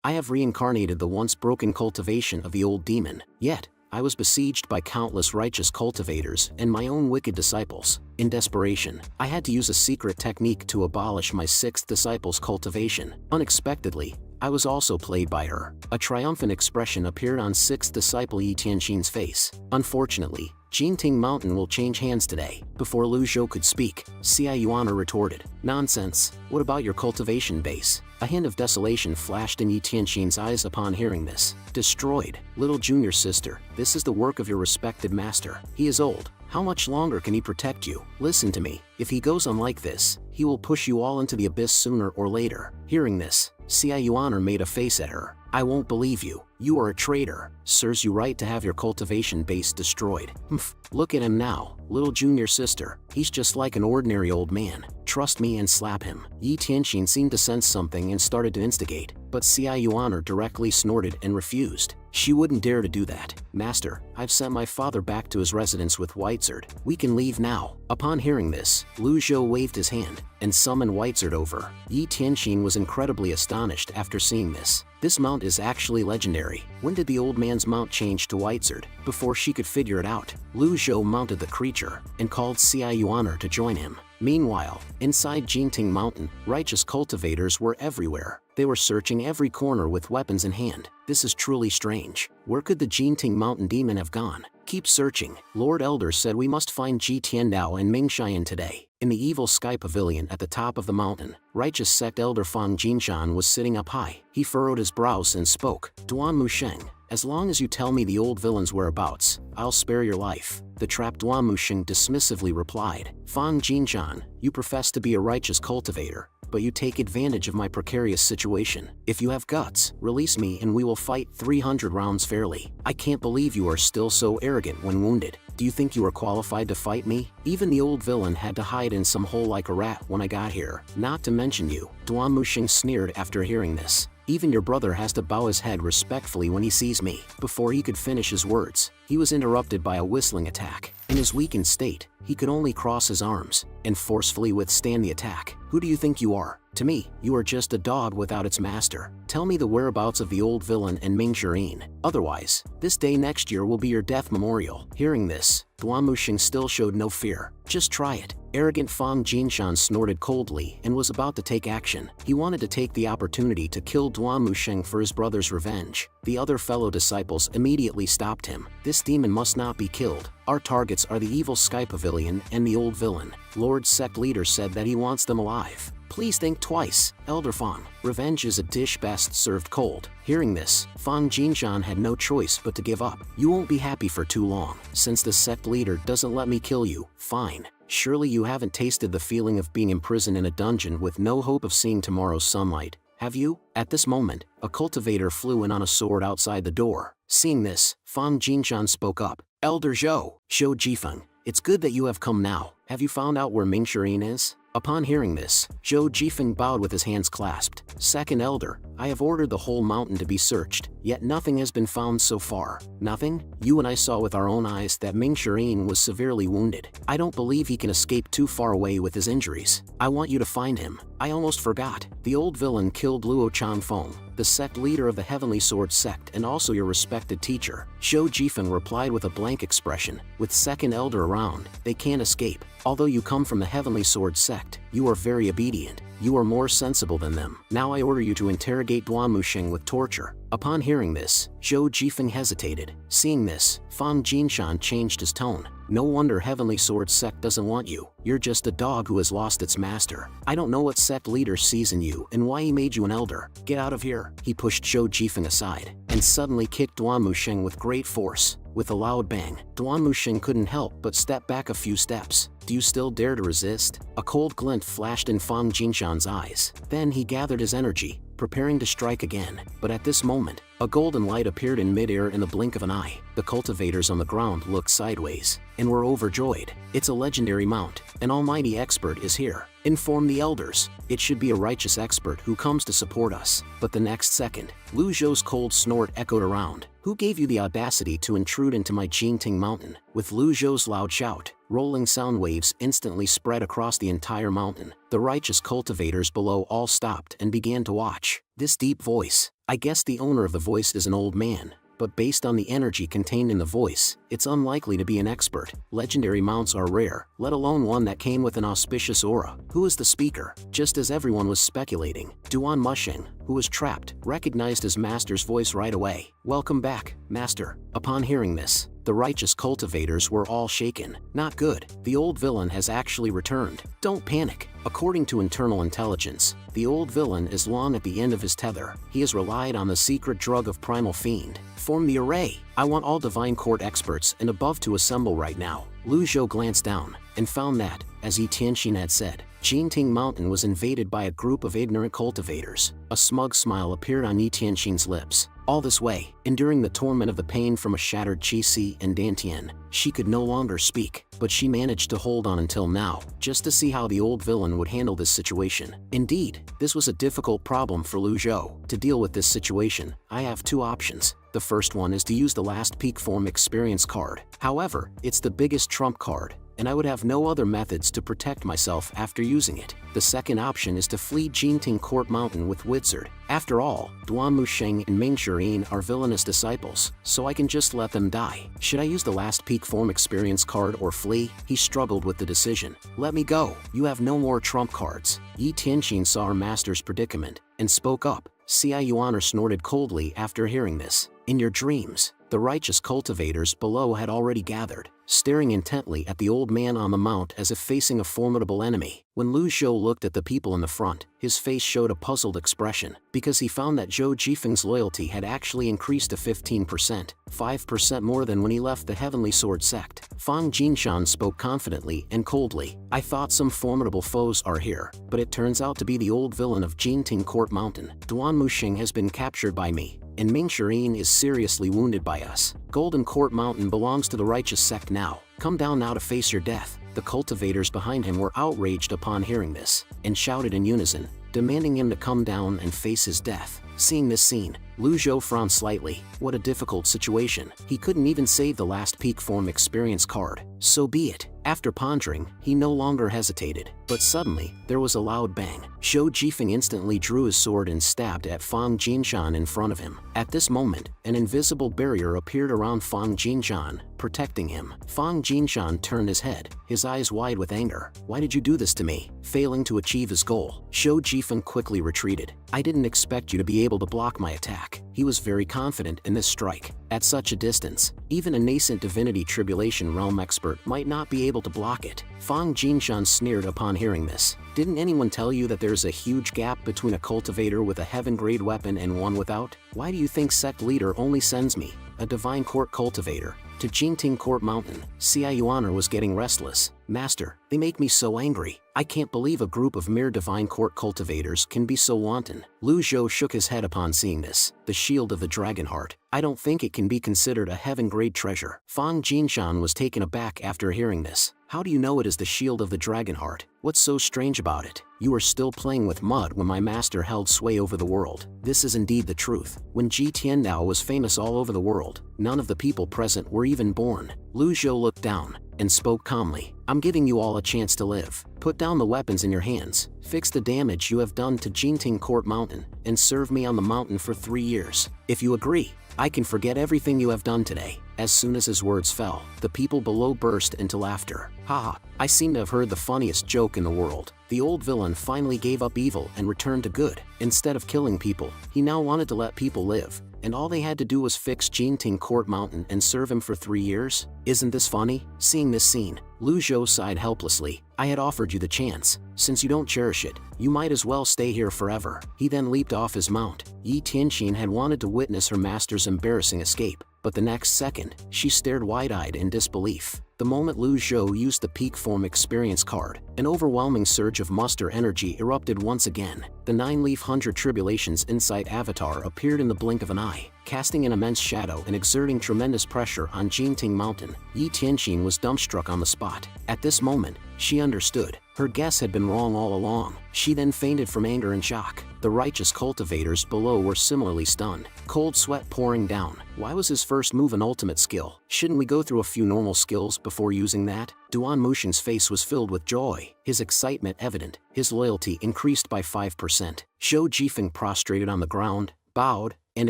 I have reincarnated the once broken cultivation of the old demon, yet, I was besieged by countless righteous cultivators and my own wicked disciples. In desperation, I had to use a secret technique to abolish my sixth disciple's cultivation. Unexpectedly, I was also played by her. A triumphant expression appeared on sixth disciple Yi Tianxin's face. Unfortunately, Jinting Mountain will change hands today. Before Lu Zhou could speak, Xia Yuan retorted, "Nonsense, what about your cultivation base?" A hint of desolation flashed in Yi Tianxin's eyes upon hearing this. "Destroyed, little junior sister, this is the work of your respected master. He is old. How much longer can he protect you? Listen to me, if he goes on like this, he will push you all into the abyss sooner or later." Hearing this, Xia Yuan made a face at her. "I won't believe you. You are a traitor. Serves you right to have your cultivation base destroyed. Humph. Look at him now, little junior sister. He's just like an ordinary old man. Trust me and slap him." Yi Tianxin seemed to sense something and started to instigate, but Xia Yuan directly snorted and refused. She wouldn't dare to do that. "Master, I've sent my father back to his residence with Whitezerd. We can leave now." Upon hearing this, Lu Zhou waved his hand and summoned Whitezerd over. Yi Tianxin was incredibly astonished after seeing this. This mount is actually legendary. When did the old man's mount change to Whitezerd? Before she could figure it out, Lu Zhou mounted the creature and called Xia Yuan to join him. Meanwhile, inside Jinting Mountain, righteous cultivators were everywhere. They were searching every corner with weapons in hand. This is truly strange. Where could the Jinting Mountain demon have gone? Keep searching. Lord Elder said we must find Ji Tiandao and Ming Xian today. In the evil sky pavilion at the top of the mountain, righteous sect elder Fang Jinshan was sitting up high. He furrowed his brows and spoke. "Duan Musheng, as long as you tell me the old villain's whereabouts, I'll spare your life." The trapped Duan Musheng dismissively replied. "Fang Jinshan, you profess to be a righteous cultivator, but you take advantage of my precarious situation. If you have guts, release me and we will fight 300 rounds fairly. I can't believe you are still so arrogant when wounded. Do you think you are qualified to fight me? Even the old villain had to hide in some hole like a rat when I got here, not to mention you." Duan Musheng sneered after hearing this. "Even your brother has to bow his head respectfully when he sees me." Before he could finish his words, he was interrupted by a whistling attack. In his weakened state, he could only cross his arms and forcefully withstand the attack. "Who do you think you are? To me, you are just a dog without its master. Tell me the whereabouts of the old villain and Ming Shirin. Otherwise, this day next year will be your death memorial." Hearing this, Duan Musheng still showed no fear. "Just try it." Arrogant Fang Jinshan snorted coldly and was about to take action. He wanted to take the opportunity to kill Duan Musheng for his brother's revenge. The other fellow disciples immediately stopped him. "This demon must not be killed. Our targets are the evil sky pavilion and the old villain. Lord Sect Leader said that he wants them alive. Please think twice, Elder Fang. Revenge is a dish best served cold." Hearing this, Fang Jinshan had no choice but to give up. "You won't be happy for too long. Since the sect leader doesn't let me kill you, fine. Surely you haven't tasted the feeling of being imprisoned in a dungeon with no hope of seeing tomorrow's sunlight, have you?" At this moment, a cultivator flew in on a sword outside the door. Seeing this, Fang Jinshan spoke up. "Elder Zhou, Zhou Jifeng, it's good that you have come now. Have you found out where Ming Shirin is?" Upon hearing this, Zhou Jifeng bowed with his hands clasped. "Second Elder, I have ordered the whole mountain to be searched, yet nothing has been found so far." "Nothing? You and I saw with our own eyes that Ming Shirin was severely wounded. I don't believe he can escape too far away with his injuries. I want you to find him." "I almost forgot. The old villain killed Luo Chanfeng, the sect leader of the Heavenly Sword sect and also your respected teacher." Zhou Jifeng replied with a blank expression. "With second elder around, they can't escape. Although you come from the Heavenly Sword sect, you are very obedient. You are more sensible than them. Now I order you to interrogate Duan Musheng with torture." Upon hearing this, Zhou Jifeng hesitated. Seeing this, Fang Jinshan changed his tone. "No wonder Heavenly Sword sect doesn't want you. You're just a dog who has lost its master. I don't know what sect leader sees in you and why he made you an elder. Get out of here." He pushed Zhou Jifeng aside and suddenly kicked Duan Musheng with great force. With a loud bang, Duan Musheng couldn't help but step back a few steps. "Do you still dare to resist?" A cold glint flashed in Fang Jinshan's eyes. Then he gathered his energy, preparing to strike again. But at this moment, a golden light appeared in midair in the blink of an eye. The cultivators on the ground looked sideways and were overjoyed. "It's a legendary mount. An almighty expert is here. Inform the elders. It should be a righteous expert who comes to support us." But the next second, Lu Zhou's cold snort echoed around. "Who gave you the audacity to intrude into my Jinting Mountain?" With Lu Zhou's loud shout, rolling sound waves instantly spread across the entire mountain. The righteous cultivators below all stopped and began to watch. This deep voice, I guess the owner of the voice is an old man, but based on the energy contained in the voice, it's unlikely to be an expert. Legendary mounts are rare, let alone one that came with an auspicious aura. Who is the speaker? Just as everyone was speculating, Duan Musheng, who was trapped, recognized his master's voice right away. "Welcome back, master." Upon hearing this, the righteous cultivators were all shaken. Not good, the old villain has actually returned. Don't panic. According to internal intelligence, the old villain is long at the end of his tether. He has relied on the secret drug of Primal Fiend. Form the array. I want all Divine Court experts and above to assemble right now. Lu Zhou glanced down and found that, as Yi Tianxin had said, Jinting Mountain was invaded by a group of ignorant cultivators. A smug smile appeared on Yi Tianxin's lips. All this way, enduring the torment of the pain from a shattered Qi and Dantian, she could no longer speak, but she managed to hold on until now, just to see how the old villain would handle this situation. Indeed, this was a difficult problem for Lu Zhou. To deal with this situation, I have two options. The first one is to use the last peak form experience card. However, it's the biggest trump card, and I would have no other methods to protect myself after using it. The second option is to flee Jinting Court Mountain with Wizard. After all, Duan Musheng and Ming Shirin are villainous disciples, so I can just let them die. Should I use the last peak form experience card or flee? He struggled with the decision. "Let me go. You have no more trump cards." Yi Tianxin saw her master's predicament and spoke up. Xia Yuaner snorted coldly after hearing this. In your dreams, the righteous cultivators below had already gathered, staring intently at the old man on the mount as if facing a formidable enemy. When Lu Zhou looked at the people in the front, his face showed a puzzled expression, because he found that Zhou Jifeng's loyalty had actually increased to 15%, 5% more than when he left the Heavenly Sword sect. Fang Jinshan spoke confidently and coldly. "I thought some formidable foes are here, but it turns out to be the old villain of Jinting Court Mountain. Duan Musheng has been captured by me, and Ming Shirin is seriously wounded by us. Golden Court Mountain belongs to the righteous sect now. Come down now to face your death." The cultivators behind him were outraged upon hearing this, and shouted in unison, demanding him to come down and face his death. Seeing this scene, Lu Zhou frowned slightly. What a difficult situation. He couldn't even save the last peak form experience card. So be it. After pondering, he no longer hesitated. But suddenly, there was a loud bang. Zhou Jifeng instantly drew his sword and stabbed at Fang Jinshan in front of him. At this moment, an invisible barrier appeared around Fang Jinshan, protecting him. Fang Jinshan turned his head, his eyes wide with anger. "Why did you do this to me?" Failing to achieve his goal, Zhou Jifeng quickly retreated. "I didn't expect you to be able to block my attack." He was very confident in this strike. At such a distance, even a nascent Divinity Tribulation Realm expert might not be able to block it. Fang Jinshan sneered upon hearing this. "Didn't anyone tell you that there's a huge gap between a cultivator with a heaven-grade weapon and one without? Why do you think sect leader only sends me, a Divine Court cultivator, to Jinting Court Mountain?" Xia Yuaner was getting restless. "Master, they make me so angry. I can't believe a group of mere Divine Court cultivators can be so wanton." Lu Zhou shook his head upon seeing this. "The Shield of the Dragon Heart. I don't think it can be considered a heaven-grade treasure." Fang Jinshan was taken aback after hearing this. "How do you know it is the Shield of the Dragon Heart? What's so strange about it? You were still playing with mud when my master held sway over the world." This is indeed the truth. When Ji Tiandao was famous all over the world, none of the people present were even born. Lu Zhou looked down and spoke calmly. "I'm giving you all a chance to live. Put down the weapons in your hands, fix the damage you have done to Jinting Court Mountain, and serve me on the mountain for 3 years. If you agree, I can forget everything you have done today." As soon as his words fell, the people below burst into laughter. "Haha, I seem to have heard the funniest joke in the world." The old villain finally gave up evil and returned to good. Instead of killing people, he now wanted to let people live, and all they had to do was fix Jinting Court Mountain and serve him for 3 years? Isn't this funny? Seeing this scene, Lu Zhou sighed helplessly. "I had offered you the chance. Since you don't cherish it, you might as well stay here forever." He then leaped off his mount. Yi Tianxin had wanted to witness her master's embarrassing escape, but the next second, she stared wide-eyed in disbelief. The moment Lu Zhou used the peak form experience card, an overwhelming surge of muster energy erupted once again. The 9-leaf 100 Tribulations Insight avatar appeared in the blink of an eye, casting an immense shadow and exerting tremendous pressure on Jinting Mountain. Yi Tianxin was dumbstruck on the spot. At this moment, she understood. Her guess had been wrong all along. She then fainted from anger and shock. The righteous cultivators below were similarly stunned, cold sweat pouring down. Why was his first move an ultimate skill? Shouldn't we go through a few normal skills before using that? Duan Musheng's face was filled with joy, his excitement evident. His loyalty increased by 5%. Zhou Jifeng prostrated on the ground, bowed, and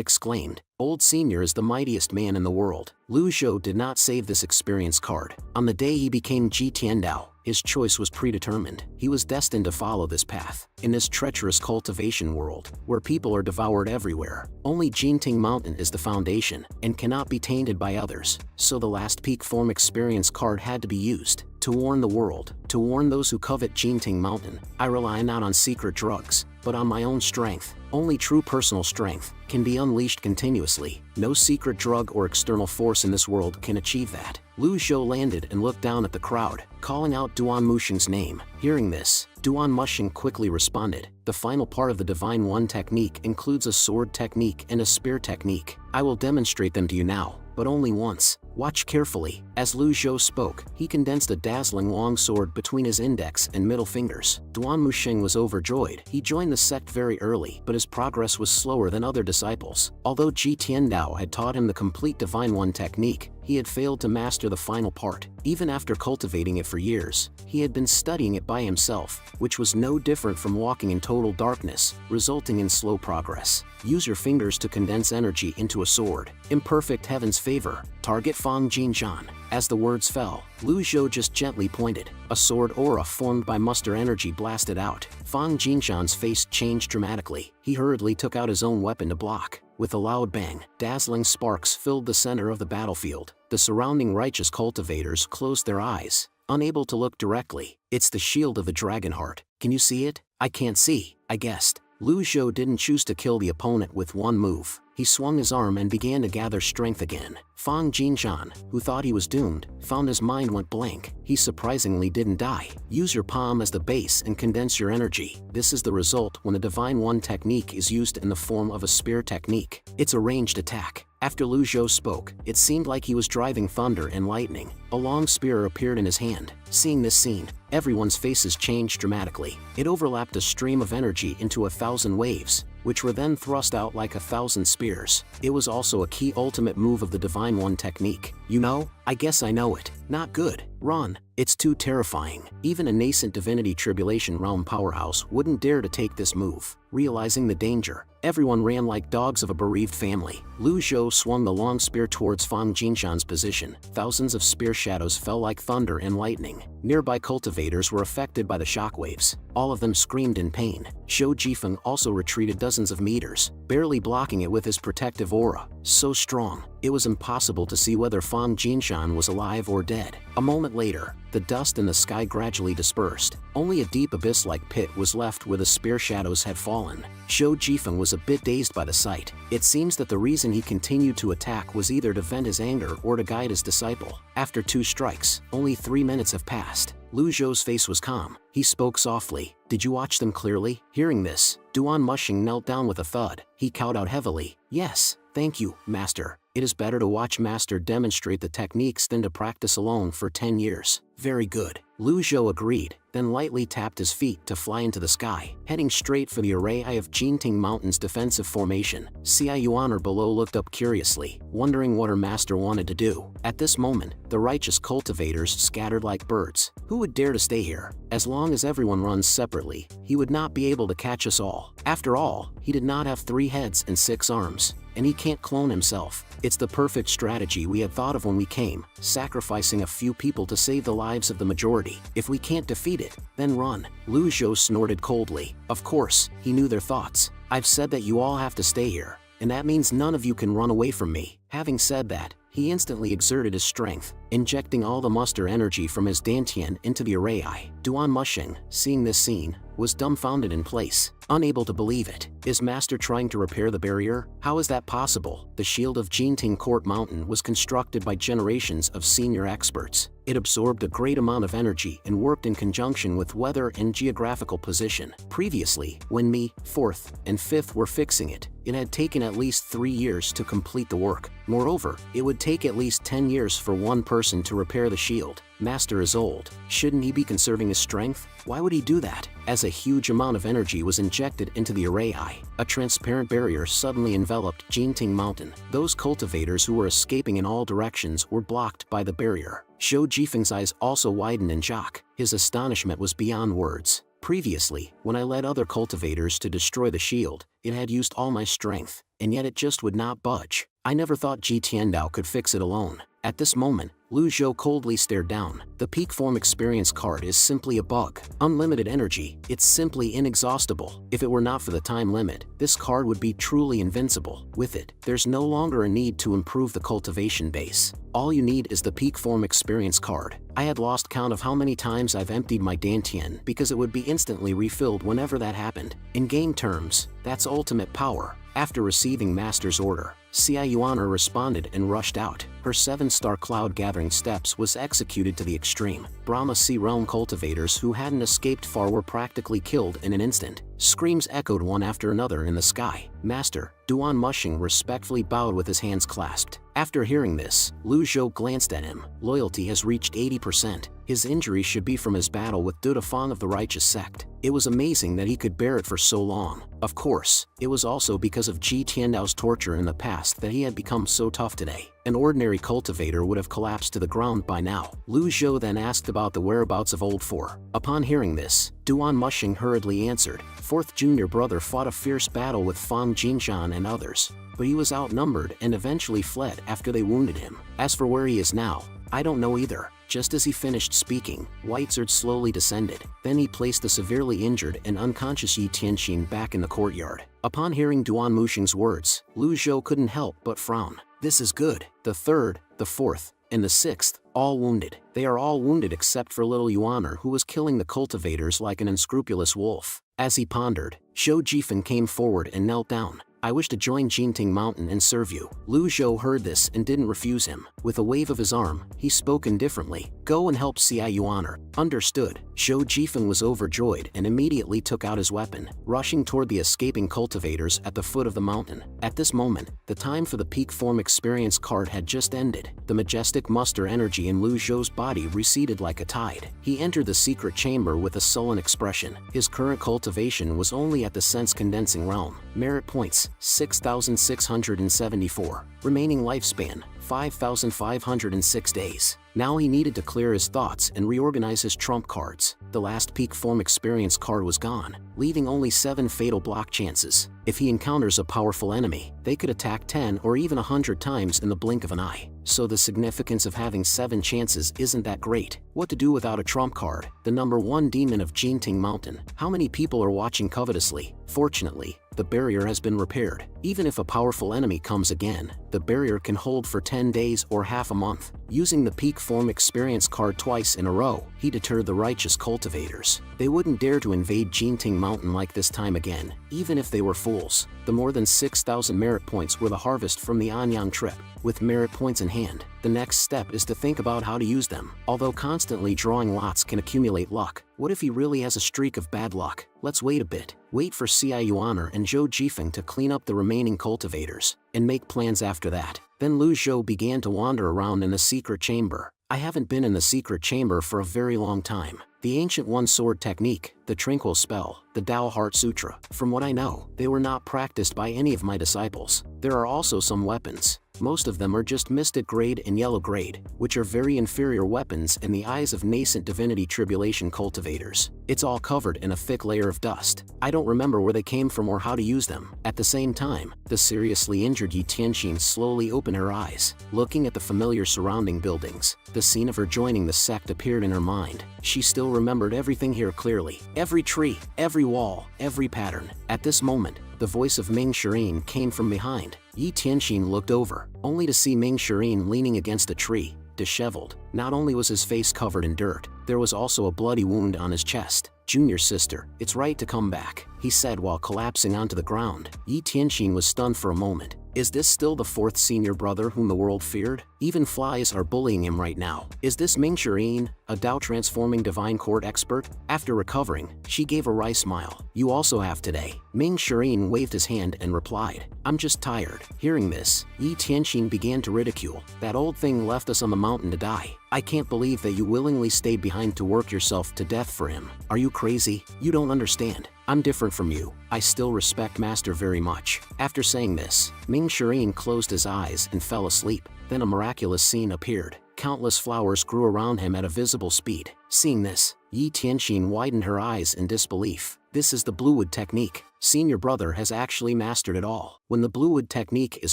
exclaimed, "Old Senior is the mightiest man in the world." Lu Zhou did not save this experience card. On the day he became Ji Tiandao, his choice was predetermined. He was destined to follow this path. In this treacherous cultivation world, where people are devoured everywhere, only Jinting Mountain is the foundation, and cannot be tainted by others. So the last peak form experience card had to be used. To warn the world, to warn those who covet Jinting Mountain, I rely not on secret drugs, but on my own strength. Only true personal strength can be unleashed continuously. No secret drug or external force in this world can achieve that. Lu Zhou landed and looked down at the crowd, calling out Duan Mushing's name. Hearing this, Duan Mushing quickly responded, "The final part of the Divine One technique includes a sword technique and a spear technique. I will demonstrate them to you now, but only once. Watch carefully." As Lu Zhou spoke, he condensed a dazzling long sword between his index and middle fingers. Duan Mushing was overjoyed. He joined the sect very early, but his progress was slower than other disciples. Although Ji Tiandao had taught him the complete Divine One technique, he had failed to master the final part. Even after cultivating it for years, he had been studying it by himself, which was no different from walking in total darkness, resulting in slow progress. Use your fingers to condense energy into a sword. Imperfect heaven's favor. Target Fang Jinshan. As the words fell, Lu Zhou just gently pointed. A sword aura formed by muster energy blasted out. Fang Jinshan's face changed dramatically. He hurriedly took out his own weapon to block. With a loud bang, dazzling sparks filled the center of the battlefield. The surrounding righteous cultivators closed their eyes, unable to look directly. "It's the shield of the dragon heart. Can you see it?" "I can't see," I guessed. Lu Zhou didn't choose to kill the opponent with one move. He swung his arm and began to gather strength again. Fang Jinshan, who thought he was doomed, found his mind went blank. He surprisingly didn't die. Use your palm as the base and condense your energy. This is the result when a Divine One technique is used in the form of a spear technique. It's a ranged attack. After Lu Zhou spoke, it seemed like he was driving thunder and lightning. A long spear appeared in his hand. Seeing this scene, everyone's faces changed dramatically. It overlapped a stream of energy into 1,000 waves, which were then thrust out like 1,000 spears. It was also a key ultimate move of the Divine One technique. "You know? I guess I know it. Not good. Run. It's too terrifying." Even a nascent Divinity Tribulation Realm powerhouse wouldn't dare to take this move. Realizing the danger, everyone ran like dogs of a bereaved family. Lu Zhou swung the long spear towards Fang Jinshan's position. Thousands of spear shadows fell like thunder and lightning. Nearby cultivators were affected by the shockwaves. All of them screamed in pain. Zhou Jifeng also retreated dozens of meters, barely blocking it with his protective aura. So strong, it was impossible to see whether Fang Jinshan was alive or dead. A moment later, the dust in the sky gradually dispersed. Only a deep abyss-like pit was left where the spear shadows had fallen. Zhou Jifeng was a bit dazed by the sight. It seems that the reason he continued to attack was either to vent his anger or to guide his disciple. After 2 strikes, only 3 minutes have passed. Lu Zhou's face was calm. He spoke softly. "Did you watch them clearly?" Hearing this, Duan Mushing knelt down with a thud. He cowed out heavily. "Yes, thank you, Master. It is better to watch Master demonstrate the techniques than to practice alone for 10 years. "Very good." Lu Zhou agreed, then lightly tapped his feet to fly into the sky, heading straight for the array of Jinting Mountain's defensive formation. Xia Yuaner below looked up curiously, wondering what her master wanted to do. At this moment, the righteous cultivators scattered like birds. Who would dare to stay here? As long as everyone runs separately, he would not be able to catch us all. After all, he did not have 3 heads and 6 arms. And he can't clone himself. It's the perfect strategy we had thought of when we came, sacrificing a few people to save the lives of the majority. If we can't defeat it, then run. Lu Zhou snorted coldly. Of course, he knew their thoughts. "I've said that you all have to stay here, and that means none of you can run away from me." Having said that, he instantly exerted his strength, injecting all the muster energy from his dantian into the array. Duan Mushing, seeing this scene, was dumbfounded in place, unable to believe it. Is Master trying to repair the barrier? How is that possible? The shield of Jinting Court Mountain was constructed by generations of senior experts. It absorbed a great amount of energy and worked in conjunction with weather and geographical position. Previously, when me, 4th, and 5th were fixing it, it had taken at least 3 years to complete the work. Moreover, it would take at least 10 years for one person to repair the shield. Master is old. Shouldn't he be conserving his strength? Why would he do that? As a huge amount of energy was injected into the array, a transparent barrier suddenly enveloped Jinting Mountain. Those cultivators who were escaping in all directions were blocked by the barrier. Zhou Jifeng's eyes also widened in shock. His astonishment was beyond words. Previously, when I led other cultivators to destroy the shield, it had used all my strength, and yet it just would not budge. I never thought Ji Tiandao could fix it alone. At this moment, Lu Zhou coldly stared down. The peak form experience card is simply a bug. Unlimited energy, it's simply inexhaustible. If it were not for the time limit, this card would be truly invincible. With it, there's no longer a need to improve the cultivation base. All you need is the peak form experience card. I had lost count of how many times I've emptied my Dantian because it would be instantly refilled whenever that happened. In game terms, that's ultimate power. After receiving Master's order, Xia Yuaner responded and rushed out. Her 7-star cloud gathering steps was executed to the extreme. Brahma Sea Realm cultivators who hadn't escaped far were practically killed in an instant. Screams echoed one after another in the sky. Master, Duan Mushing respectfully bowed with his hands clasped. After hearing this, Lu Zhou glanced at him. Loyalty has reached 80%. His injury should be from his battle with Dudafang of the Righteous Sect. It was amazing that he could bear it for so long. Of course, it was also because of Ji Tiandao's torture in the past that he had become so tough today. An ordinary cultivator would have collapsed to the ground by now. Lu Zhou then asked about the whereabouts of Old Four. Upon hearing this, Duan Mushing hurriedly answered. Fourth junior brother fought a fierce battle with Fang Jinshan and others, but he was outnumbered and eventually fled after they wounded him. As for where he is now, I don't know either. Just as he finished speaking, Whitesword slowly descended. Then he placed the severely injured and unconscious Yi Tianxin back in the courtyard. Upon hearing Duan Mushing's words, Lu Zhou couldn't help but frown. This is good. The third, the fourth, and the sixth, all wounded. They are all wounded except for little Yuaner, who was killing the cultivators like an unscrupulous wolf. As he pondered, Zhou Jifan came forward and knelt down. I wish to join Jinting Mountain and serve you. Lu Zhou heard this and didn't refuse him. With a wave of his arm, he spoke indifferently. Go and help Xia Yuaner. Understood. Zhou Jifan was overjoyed and immediately took out his weapon, rushing toward the escaping cultivators at the foot of the mountain. At this moment, the time for the peak form experience card had just ended. The majestic muster energy in Lu Zhou's body receded like a tide. He entered the secret chamber with a sullen expression. His current cultivation was only at the sense condensing realm. Merit points 6,674. Remaining lifespan 5,506 days. Now he needed to clear his thoughts and reorganize his trump cards. The last peak form experience card was gone, leaving only 7 fatal block chances. If he encounters a powerful enemy, they could attack 10 or even 100 times in the blink of an eye. So the significance of having 7 chances isn't that great. What to do without a trump card? The #1 demon of Jinting Mountain. How many people are watching covetously? Fortunately, the barrier has been repaired. Even if a powerful enemy comes again, the barrier can hold for 10 days or half a month. Using the peak form experience card twice in a row, he deterred the righteous cultivators. They wouldn't dare to invade Jinting Mountain like this time again, even if they were fools. The more than 6,000 merit points were the harvest from the Anyang trip. With merit points in hand, the next step is to think about how to use them. Although constantly drawing lots can accumulate luck, what if he really has a streak of bad luck? Let's wait a bit. Wait for Xia Yuaner and Zhou Jifeng to clean up the remaining cultivators, and make plans after that. Then Lu Zhou began to wander around in the secret chamber. I haven't been in the secret chamber for a very long time. The ancient one-sword technique, the Tranquil spell, the Tao Heart Sutra. From what I know, they were not practiced by any of my disciples. There are also some weapons. Most of them are just Mystic Grade and Yellow Grade, which are very inferior weapons in the eyes of nascent divinity tribulation cultivators. It's all covered in a thick layer of dust. I don't remember where they came from or how to use them. At the same time, the seriously injured Yi Tianxin slowly opened her eyes, looking at the familiar surrounding buildings. The scene of her joining the sect appeared in her mind. She still remembered everything here clearly. Every tree, every wall, every pattern. At this moment, the voice of Ming Shirin came from behind. Yi Tianxin looked over, only to see Ming Shirin leaning against a tree, disheveled. Not only was his face covered in dirt, there was also a bloody wound on his chest. Junior sister, it's right to come back, he said while collapsing onto the ground. Yi Tianxin was stunned for a moment. Is this still the 4th senior brother whom the world feared? Even flies are bullying him right now. Is this Ming Shirin, a Tao transforming divine court expert? After recovering, she gave a wry smile. You also have today. Ming Shirin waved his hand and replied, I'm just tired. Hearing this, Yi Tianxin began to ridicule. That old thing left us on the mountain to die. I can't believe that you willingly stayed behind to work yourself to death for him. Are you crazy? You don't understand. I'm different from you. I still respect Master very much. After saying this, Ming Shirin closed his eyes and fell asleep. Then a miraculous scene appeared. Countless flowers grew around him at a visible speed. Seeing this, Yi Tianxin widened her eyes in disbelief. This is the Bluewood technique. Senior brother has actually mastered it all. When the Bluewood technique is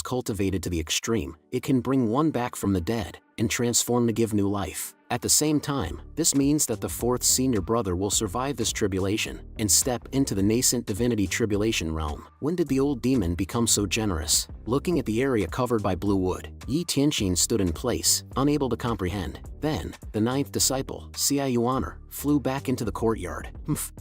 cultivated to the extreme, it can bring one back from the dead and transform to give new life. At the same time, this means that the fourth senior brother will survive this tribulation and step into the nascent divinity tribulation realm. When did the old demon become so generous? Looking at the area covered by blue wood, Yi Tianxin stood in place, unable to comprehend. Then, the ninth disciple, Xia Yuaner, flew back into the courtyard.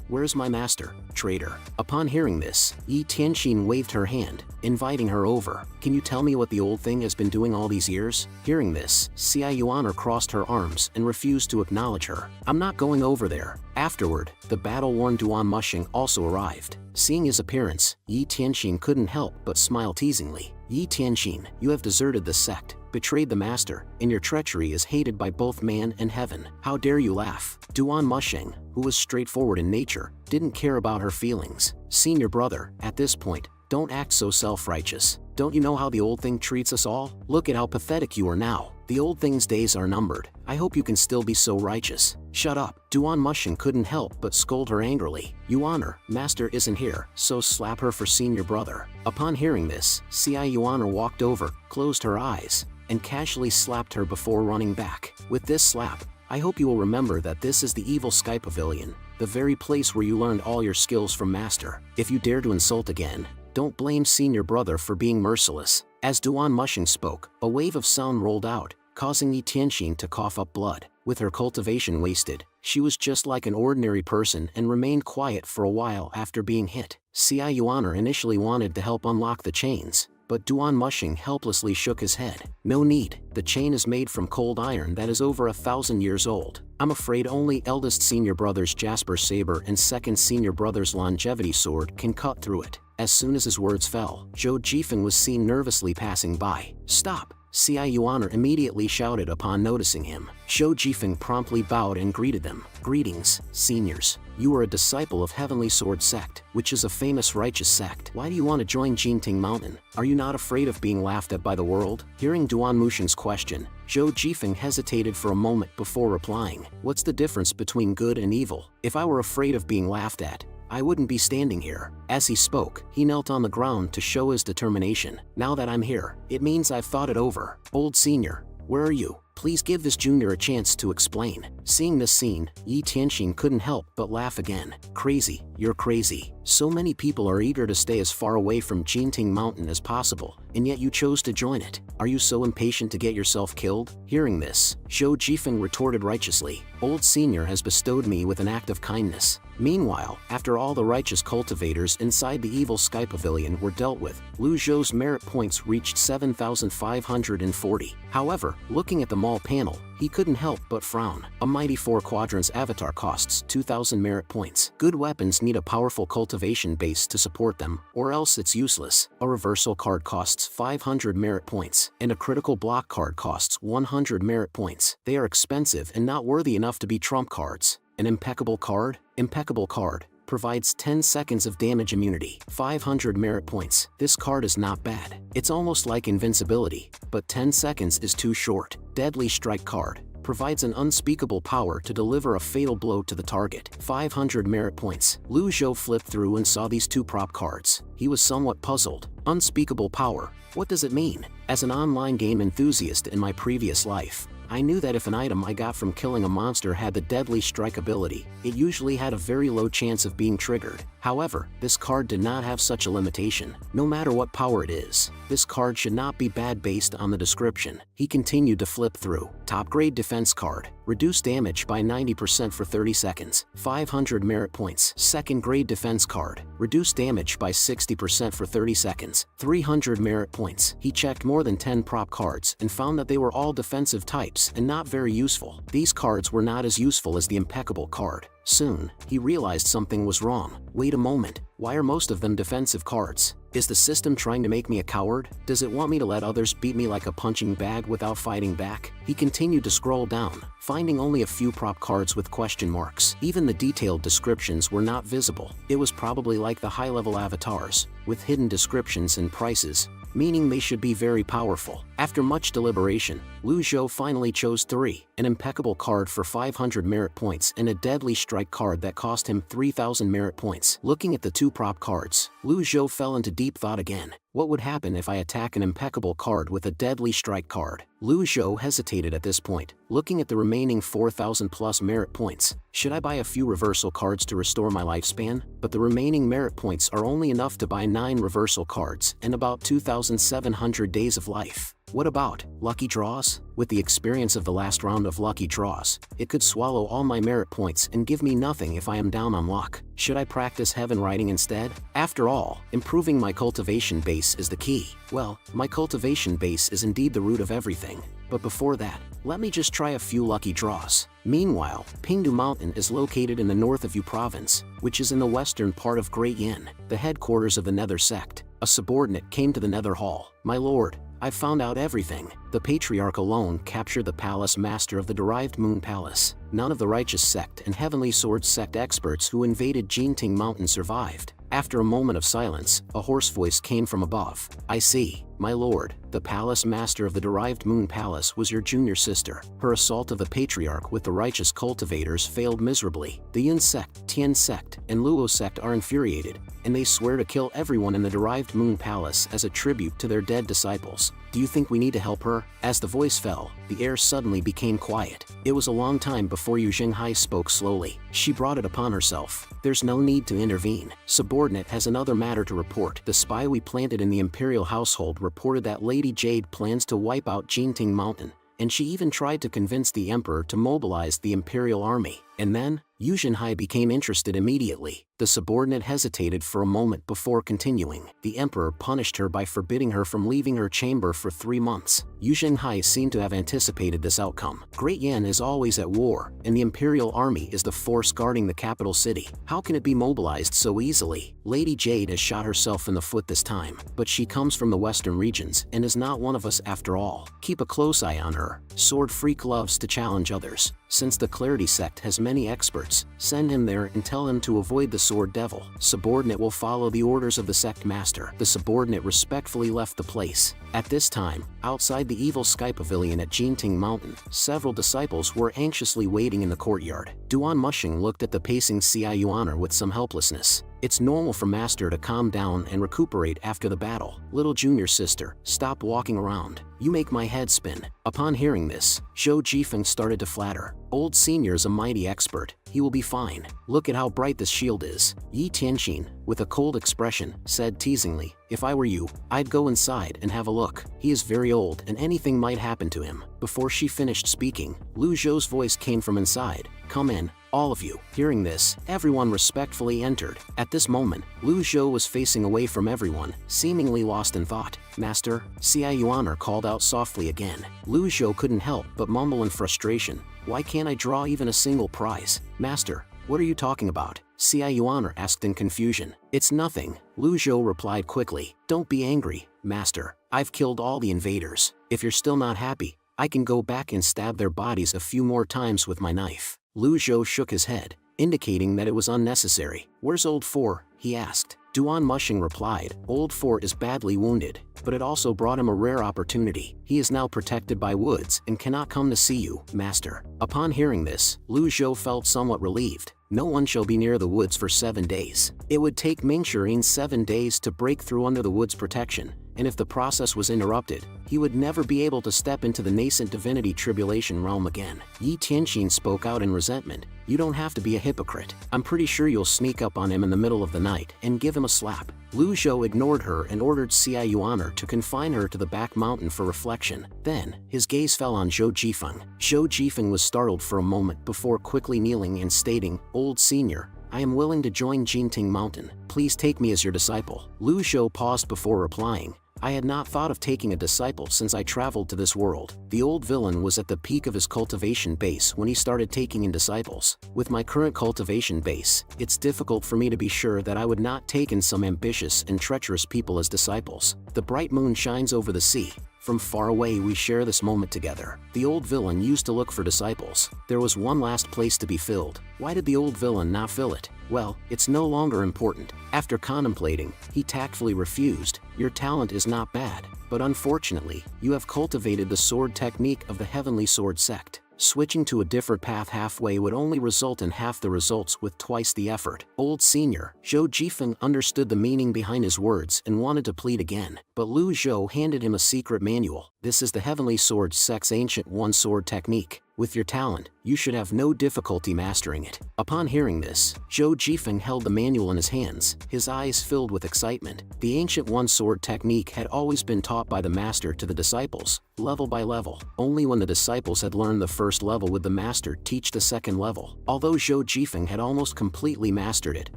Where's my master, traitor? Upon hearing this, Yi Tianxin waved her hand, inviting her over. Can you tell me what the old thing has been doing all these years? Hearing this, Xia Yuaner crossed her arms and refused to acknowledge her. I'm not going over there. Afterward, the battle-worn Duan Mushing also arrived. Seeing his appearance, Yi Tianxin couldn't help but smile teasingly. Yi Tianxin, you have deserted the sect, betrayed the master, and your treachery is hated by both man and heaven. How dare you laugh? Duan Mushing, who was straightforward in nature, didn't care about her feelings. Senior brother, at this point, don't act so self-righteous. Don't you know how the old thing treats us all? Look at how pathetic you are now. The old thing's days are numbered. I hope you can still be so righteous. Shut up. Duan Mushing couldn't help but scold her angrily. Yuaner, master isn't here, so slap her for senior brother. Upon hearing this, Xia Yuaner walked over, closed her eyes, and casually slapped her before running back. With this slap, I hope you will remember that this is the evil Sky Pavilion, the very place where you learned all your skills from master. If you dare to insult again, don't blame senior brother for being merciless. As Duan Mushing spoke, a wave of sound rolled out, causing Yi Tianxin to cough up blood. With her cultivation wasted, she was just like an ordinary person and remained quiet for a while after being hit. Xia Yuaner initially wanted to help unlock the chains, but Duan Mushing helplessly shook his head. No need, the chain is made from cold iron that is over 1,000 years old. I'm afraid only eldest senior brother's Jasper Saber and second senior brother's Longevity Sword can cut through it. As soon as his words fell, Zhou Jifeng was seen nervously passing by. Stop! Xia Yuaner immediately shouted upon noticing him. Zhou Jifeng promptly bowed and greeted them. Greetings, seniors. You are a disciple of Heavenly Sword Sect, which is a famous righteous sect. Why do you want to join Jinting Mountain? Are you not afraid of being laughed at by the world? Hearing Duan Mushing's question, Zhou Jifeng hesitated for a moment before replying. What's the difference between good and evil? If I were afraid of being laughed at, I wouldn't be standing here. As he spoke, he knelt on the ground to show his determination. Now that I'm here, it means I've thought it over. Old senior, where are you? Please give this junior a chance to explain. Seeing this scene, Yi Tianxin couldn't help but laugh again. Crazy, you're crazy. So many people are eager to stay as far away from Jinting Mountain as possible, and yet you chose to join it. Are you so impatient to get yourself killed? Hearing this, Zhou Jifeng retorted righteously. Old senior has bestowed me with an act of kindness. Meanwhile, after all the righteous cultivators inside the evil Sky Pavilion were dealt with, Lu Zhou's merit points reached 7,540. However, looking at the mall panel, he couldn't help but frown. A mighty 4 quadrants avatar costs 2,000 merit points. Good weapons need a powerful cultivation base to support them, or else it's useless. A reversal card costs 500 merit points, and a critical block card costs 100 merit points. They are expensive and not worthy enough to be trump cards. An impeccable card? Impeccable card provides 10 seconds of damage immunity, 500 merit points. This card is not bad. It's almost like invincibility, but 10 seconds is too short. Deadly Strike card provides an unspeakable power to deliver a fatal blow to the target, 500 merit points. Lu Zhou flipped through and saw these two prop cards. He was somewhat puzzled. Unspeakable power, what does it mean? As an online game enthusiast in my previous life, I knew that if an item I got from killing a monster had the Deadly Strike ability, it usually had a very low chance of being triggered. However, this card did not have such a limitation. No matter what power it is, this card should not be bad based on the description. He continued to flip through. Top grade defense card. Reduce damage by 90% for 30 seconds. 500 merit points. Second grade defense card. Reduce damage by 60% for 30 seconds. 300 merit points. He checked more than 10 prop cards and found that they were all defensive types and not very useful. These cards were not as useful as the impeccable card. Soon, he realized something was wrong. Wait a moment, Why are most of them defensive cards? Is the system trying to make me a coward? Does it want me to let others beat me like a punching bag without fighting back? He continued to scroll down, finding only a few prop cards with question marks. Even the detailed descriptions were not visible. It was probably like the high-level avatars, with hidden descriptions and prices, meaning they should be very powerful. After much deliberation, Lu Zhou finally chose 3, an impeccable card for 500 merit points and a deadly strike card that cost him 3,000 merit points. Looking at the 2 prop cards, Lu Zhou fell into deep thought again. What would happen if I attack an impeccable card with a deadly strike card? Lu Zhou hesitated at this point, looking at the remaining 4,000 plus merit points. Should I buy a few reversal cards to restore my lifespan? But the remaining merit points are only enough to buy 9 reversal cards and about 2,700 days of life. What about lucky draws? With the experience of the last round of lucky draws, it could swallow all my merit points and give me nothing if I am down on luck. Should I practice heaven writing instead? After all, improving my cultivation base is the key. Well, my cultivation base is indeed the root of everything. But before that, let me just try a few lucky draws. Meanwhile, Pingdu Mountain is located in the north of Yu Province, which is in the western part of Great Yin, the headquarters of the Nether sect. A subordinate came to the Nether Hall. My lord, I've found out everything. The Patriarch alone captured the Palace Master of the Derived Moon Palace. None of the Righteous Sect and Heavenly Sword Sect experts who invaded Jinting Mountain survived. After a moment of silence, a hoarse voice came from above. I see, my lord, the Palace Master of the Derived Moon Palace was your junior sister. Her assault of the Patriarch with the Righteous Cultivators failed miserably. The Yin Sect, Tian Sect, and Luo Sect are infuriated, and they swear to kill everyone in the Derived Moon Palace as a tribute to their dead disciples. Do you think we need to help her? As the voice fell, the air suddenly became quiet. It was a long time before Yu Jinghai spoke slowly. She brought it upon herself. There's no need to intervene. Subordinate has another matter to report. The spy we planted in the Imperial household reported that Lady Jade plans to wipe out Jinting Mountain, and she even tried to convince the Emperor to mobilize the Imperial army. And then, Yu Jinhai became interested immediately. The subordinate hesitated for a moment before continuing. The Emperor punished her by forbidding her from leaving her chamber for 3 months. Yu Jinhai seemed to have anticipated this outcome. Great Yan is always at war, and the Imperial army is the force guarding the capital city. How can it be mobilized so easily? Lady Jade has shot herself in the foot this time, but she comes from the western regions and is not one of us after all. Keep a close eye on her. Sword Freak loves to challenge others. Since the Clarity sect has many experts, send him there and tell him to avoid the Sword Devil. Subordinate will follow the orders of the sect master. The subordinate respectfully left the place. At this time, outside the evil Sky Pavilion at Jinting Mountain, several disciples were anxiously waiting in the courtyard. Duan Mushing looked at the pacing Cia Yuaner with some helplessness. It's normal for Master to calm down and recuperate after the battle. Little junior sister, stop walking around. You make my head spin. Upon hearing this, Zhou Jifeng started to flatter. Old Senior's a mighty expert. He will be fine. Look at how bright this shield is. Yi Tianxin, with a cold expression, said teasingly, if I were you, I'd go inside and have a look. He is very old and anything might happen to him. Before she finished speaking, Lu Zhou's voice came from inside. Come in, all of you. Hearing this, everyone respectfully entered. At this moment, Lu Zhou was facing away from everyone, seemingly lost in thought. Master, Cia Yuaner called out softly again. Lu Zhou couldn't help but mumble in frustration. Why can't I draw even a single prize? Master, what are you talking about? Cia Yuaner asked in confusion. It's nothing, Lu Zhou replied quickly. Don't be angry, Master. I've killed all the invaders. If you're still not happy, I can go back and stab their bodies a few more times with my knife. Lu Zhou shook his head, indicating that it was unnecessary. Where's Old Four? He asked. Duan Mushing replied, Old Four is badly wounded, but it also brought him a rare opportunity. He is now protected by woods and cannot come to see you, Master. Upon hearing this, Lu Zhou felt somewhat relieved. No one shall be near the woods for 7 days. It would take Ming Shirin 7 days to break through under the wood's protection, and if the process was interrupted, he would never be able to step into the nascent divinity tribulation realm again. Yi Tianxin spoke out in resentment. You don't have to be a hypocrite. I'm pretty sure you'll sneak up on him in the middle of the night and give him a slap. Lu Zhou ignored her and ordered Cia Yuaner to confine her to the back mountain for reflection. Then, his gaze fell on Zhou Jifeng. Zhou Jifeng was startled for a moment before quickly kneeling and stating, Old Senior, I am willing to join Jinting Mountain. Please take me as your disciple. Lu Zhou paused before replying. I had not thought of taking a disciple since I traveled to this world. The old villain was at the peak of his cultivation base when he started taking in disciples. With my current cultivation base, it's difficult for me to be sure that I would not take in some ambitious and treacherous people as disciples. The bright moon shines over the sea. From far away we share this moment together. The old villain used to look for disciples. There was one last place to be filled. Why did the old villain not fill it? Well, it's no longer important. After contemplating, he tactfully refused. Your talent is not bad, but unfortunately, you have cultivated the sword technique of the Heavenly Sword sect. Switching to a different path halfway would only result in half the results with twice the effort. Old Senior, Zhou Jifeng understood the meaning behind his words and wanted to plead again, but Lu Zhou handed him a secret manual. This is the Heavenly Sword sect's ancient one-sword technique. With your talent, you should have no difficulty mastering it. Upon hearing this, Zhou Jifeng held the manual in his hands, his eyes filled with excitement. The ancient one-sword technique had always been taught by the master to the disciples, level by level. Only when the disciples had learned the first level would the master teach the second level. Although Zhou Jifeng had almost completely mastered it,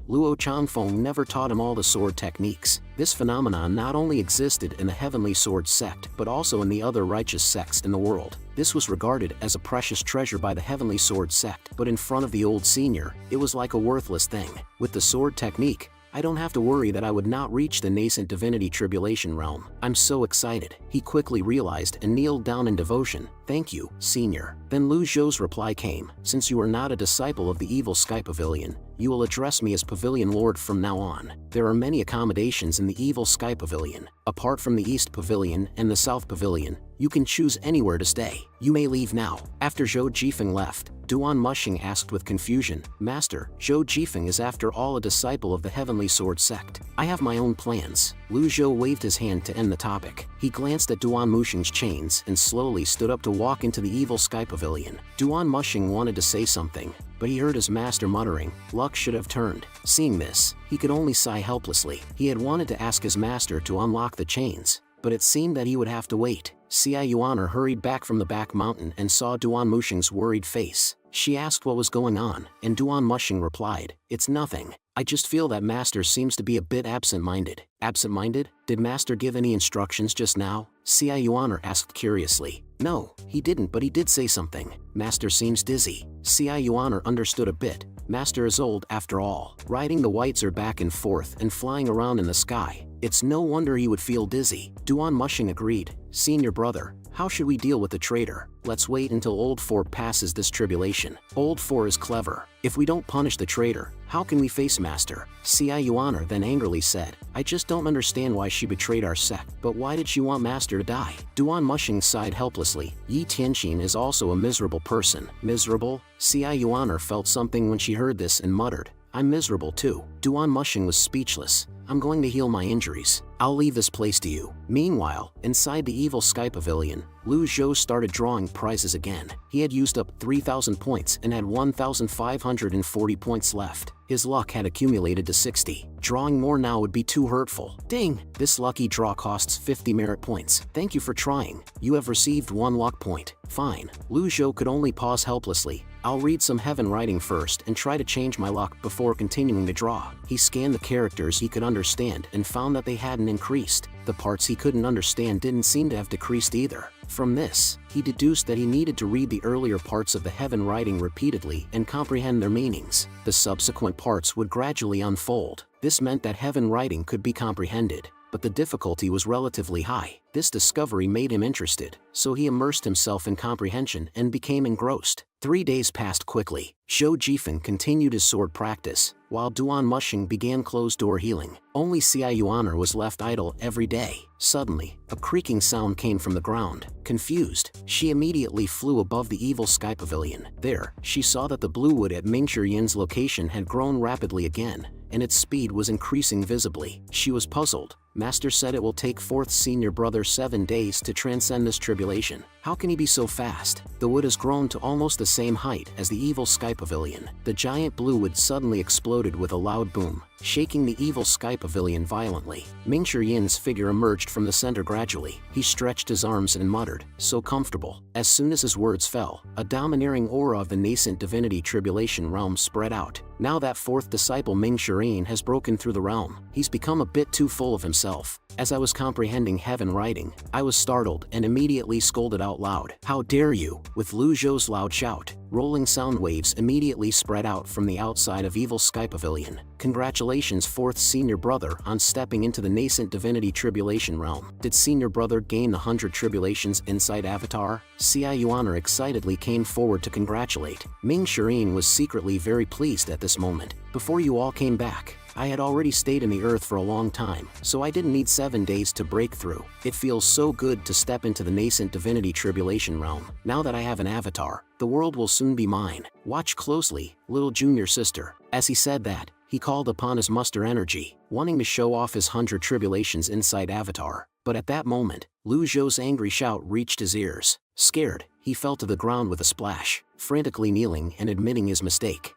Luo Changfeng never taught him all the sword techniques. This phenomenon not only existed in the Heavenly Sword sect but also in the other righteous sects in the world. This was regarded as a precious treasure by the Heavenly Sword sect, but in front of the old senior, it was like a worthless thing. With the sword technique, I don't have to worry that I would not reach the nascent divinity tribulation realm. I'm so excited. He quickly realized and kneeled down in devotion. Thank you, Senior. Then Lu Zhou's reply came. Since you are not a disciple of the evil Sky Pavilion, you will address me as Pavilion Lord from now on. There are many accommodations in the evil Sky Pavilion. Apart from the East Pavilion and the South Pavilion, you can choose anywhere to stay. You may leave now. After Zhou Jifeng left, Duan Mushing asked with confusion, Master, Zhou Jifeng is after all a disciple of the Heavenly Sword sect. I have my own plans. Lu Zhou waved his hand to end the topic. He glanced at Duan Mushing's chains and slowly stood up to walk into the evil Sky Pavilion. Duan Mushing wanted to say something, but he heard his master muttering, luck should have turned. Seeing this, he could only sigh helplessly. He had wanted to ask his master to unlock the chains, but it seemed that he would have to wait. Xia Yuaner hurried back from the back mountain and saw Duan Mushing's worried face. She asked what was going on, and Duan Mushing replied, it's nothing. I just feel that Master seems to be a bit absent-minded. Absent-minded? Did Master give any instructions just now? Xia Yuaner asked curiously. No, he didn't, but he did say something. Master seems dizzy. Xia Yuaner understood a bit. Master is old after all. Riding the Whitezer back and forth and flying around in the sky. It's no wonder he would feel dizzy. Duan Mushing agreed. Senior brother, how should we deal with the traitor? Let's wait until Old Four passes this tribulation. Old Four is clever. If we don't punish the traitor, how can we face Master? Xia Yuaner then angrily said, I just don't understand why she betrayed our sect, but why did she want Master to die? Duan Mushing sighed helplessly. Yi Tianxin is also a miserable person. Miserable? Xia Yuaner felt something when she heard this and muttered, I'm miserable too. Duan Mushing was speechless. I'm going to heal my injuries. I'll leave this place to you. Meanwhile, inside the evil Sky Pavilion, Lu Zhou started drawing prizes again. He had used up 3,000 points and had 1,540 points left. His luck had accumulated to 60. Drawing more now would be too hurtful. Ding! This lucky draw costs 50 merit points. Thank you for trying. You have received 1 luck point. Fine. Lu Zhou could only pause helplessly. I'll read some heaven writing first and try to change my luck before continuing to draw. He scanned the characters he could understand and found that they hadn't increased. The parts he couldn't understand didn't seem to have decreased either. From this, he deduced that he needed to read the earlier parts of the heaven writing repeatedly and comprehend their meanings. The subsequent parts would gradually unfold. This meant that heaven writing could be comprehended, but the difficulty was relatively high. This discovery made him interested, so he immersed himself in comprehension and became engrossed. 3 days passed quickly. Zhou Jifeng continued his sword practice, while Duan Mushing began closed-door healing. Only Xia Yuaner was left idle every day. Suddenly, a creaking sound came from the ground. Confused, she immediately flew above the evil Sky Pavilion. There, she saw that the blue wood at Mingshi Yin's location had grown rapidly again, and its speed was increasing visibly. She was puzzled. Master said it will take 4th Senior Brother 7 days to transcend this tribulation. How can he be so fast? The wood has grown to almost the same height as the evil Sky Pavilion. The giant blue wood suddenly exploded with a loud boom, shaking the evil Sky Pavilion violently. Mingshi Yin's figure emerged from the center gradually. He stretched his arms and muttered, so comfortable. As soon as his words fell, a domineering aura of the nascent divinity tribulation realm spread out. Now that 4th disciple Mingshi Yin has broken through the realm, he's become a bit too full of himself. myself. As I was comprehending heaven writing, I was startled and immediately scolded out loud. How dare you? With Lu Zhou's loud shout, rolling sound waves immediately spread out from the outside of Evil Sky Pavilion. Congratulations, fourth senior brother, on stepping into the nascent divinity tribulation realm. Did senior brother gain the 100 tribulations inside Avatar? Xia Yuaner excitedly came forward to congratulate. Ming Shireen was secretly very pleased at this moment. Before you all came back, I had already stayed in the earth for a long time, so I didn't need 7 days to break through. It feels so good to step into the nascent divinity tribulation realm. Now that I have an avatar, the world will soon be mine. Watch closely, little junior sister. As he said that, he called upon his muster energy, wanting to show off his 100 tribulations inside Avatar. But at that moment, Lu Zhou's angry shout reached his ears. Scared, he fell to the ground with a splash, frantically kneeling and admitting his mistake.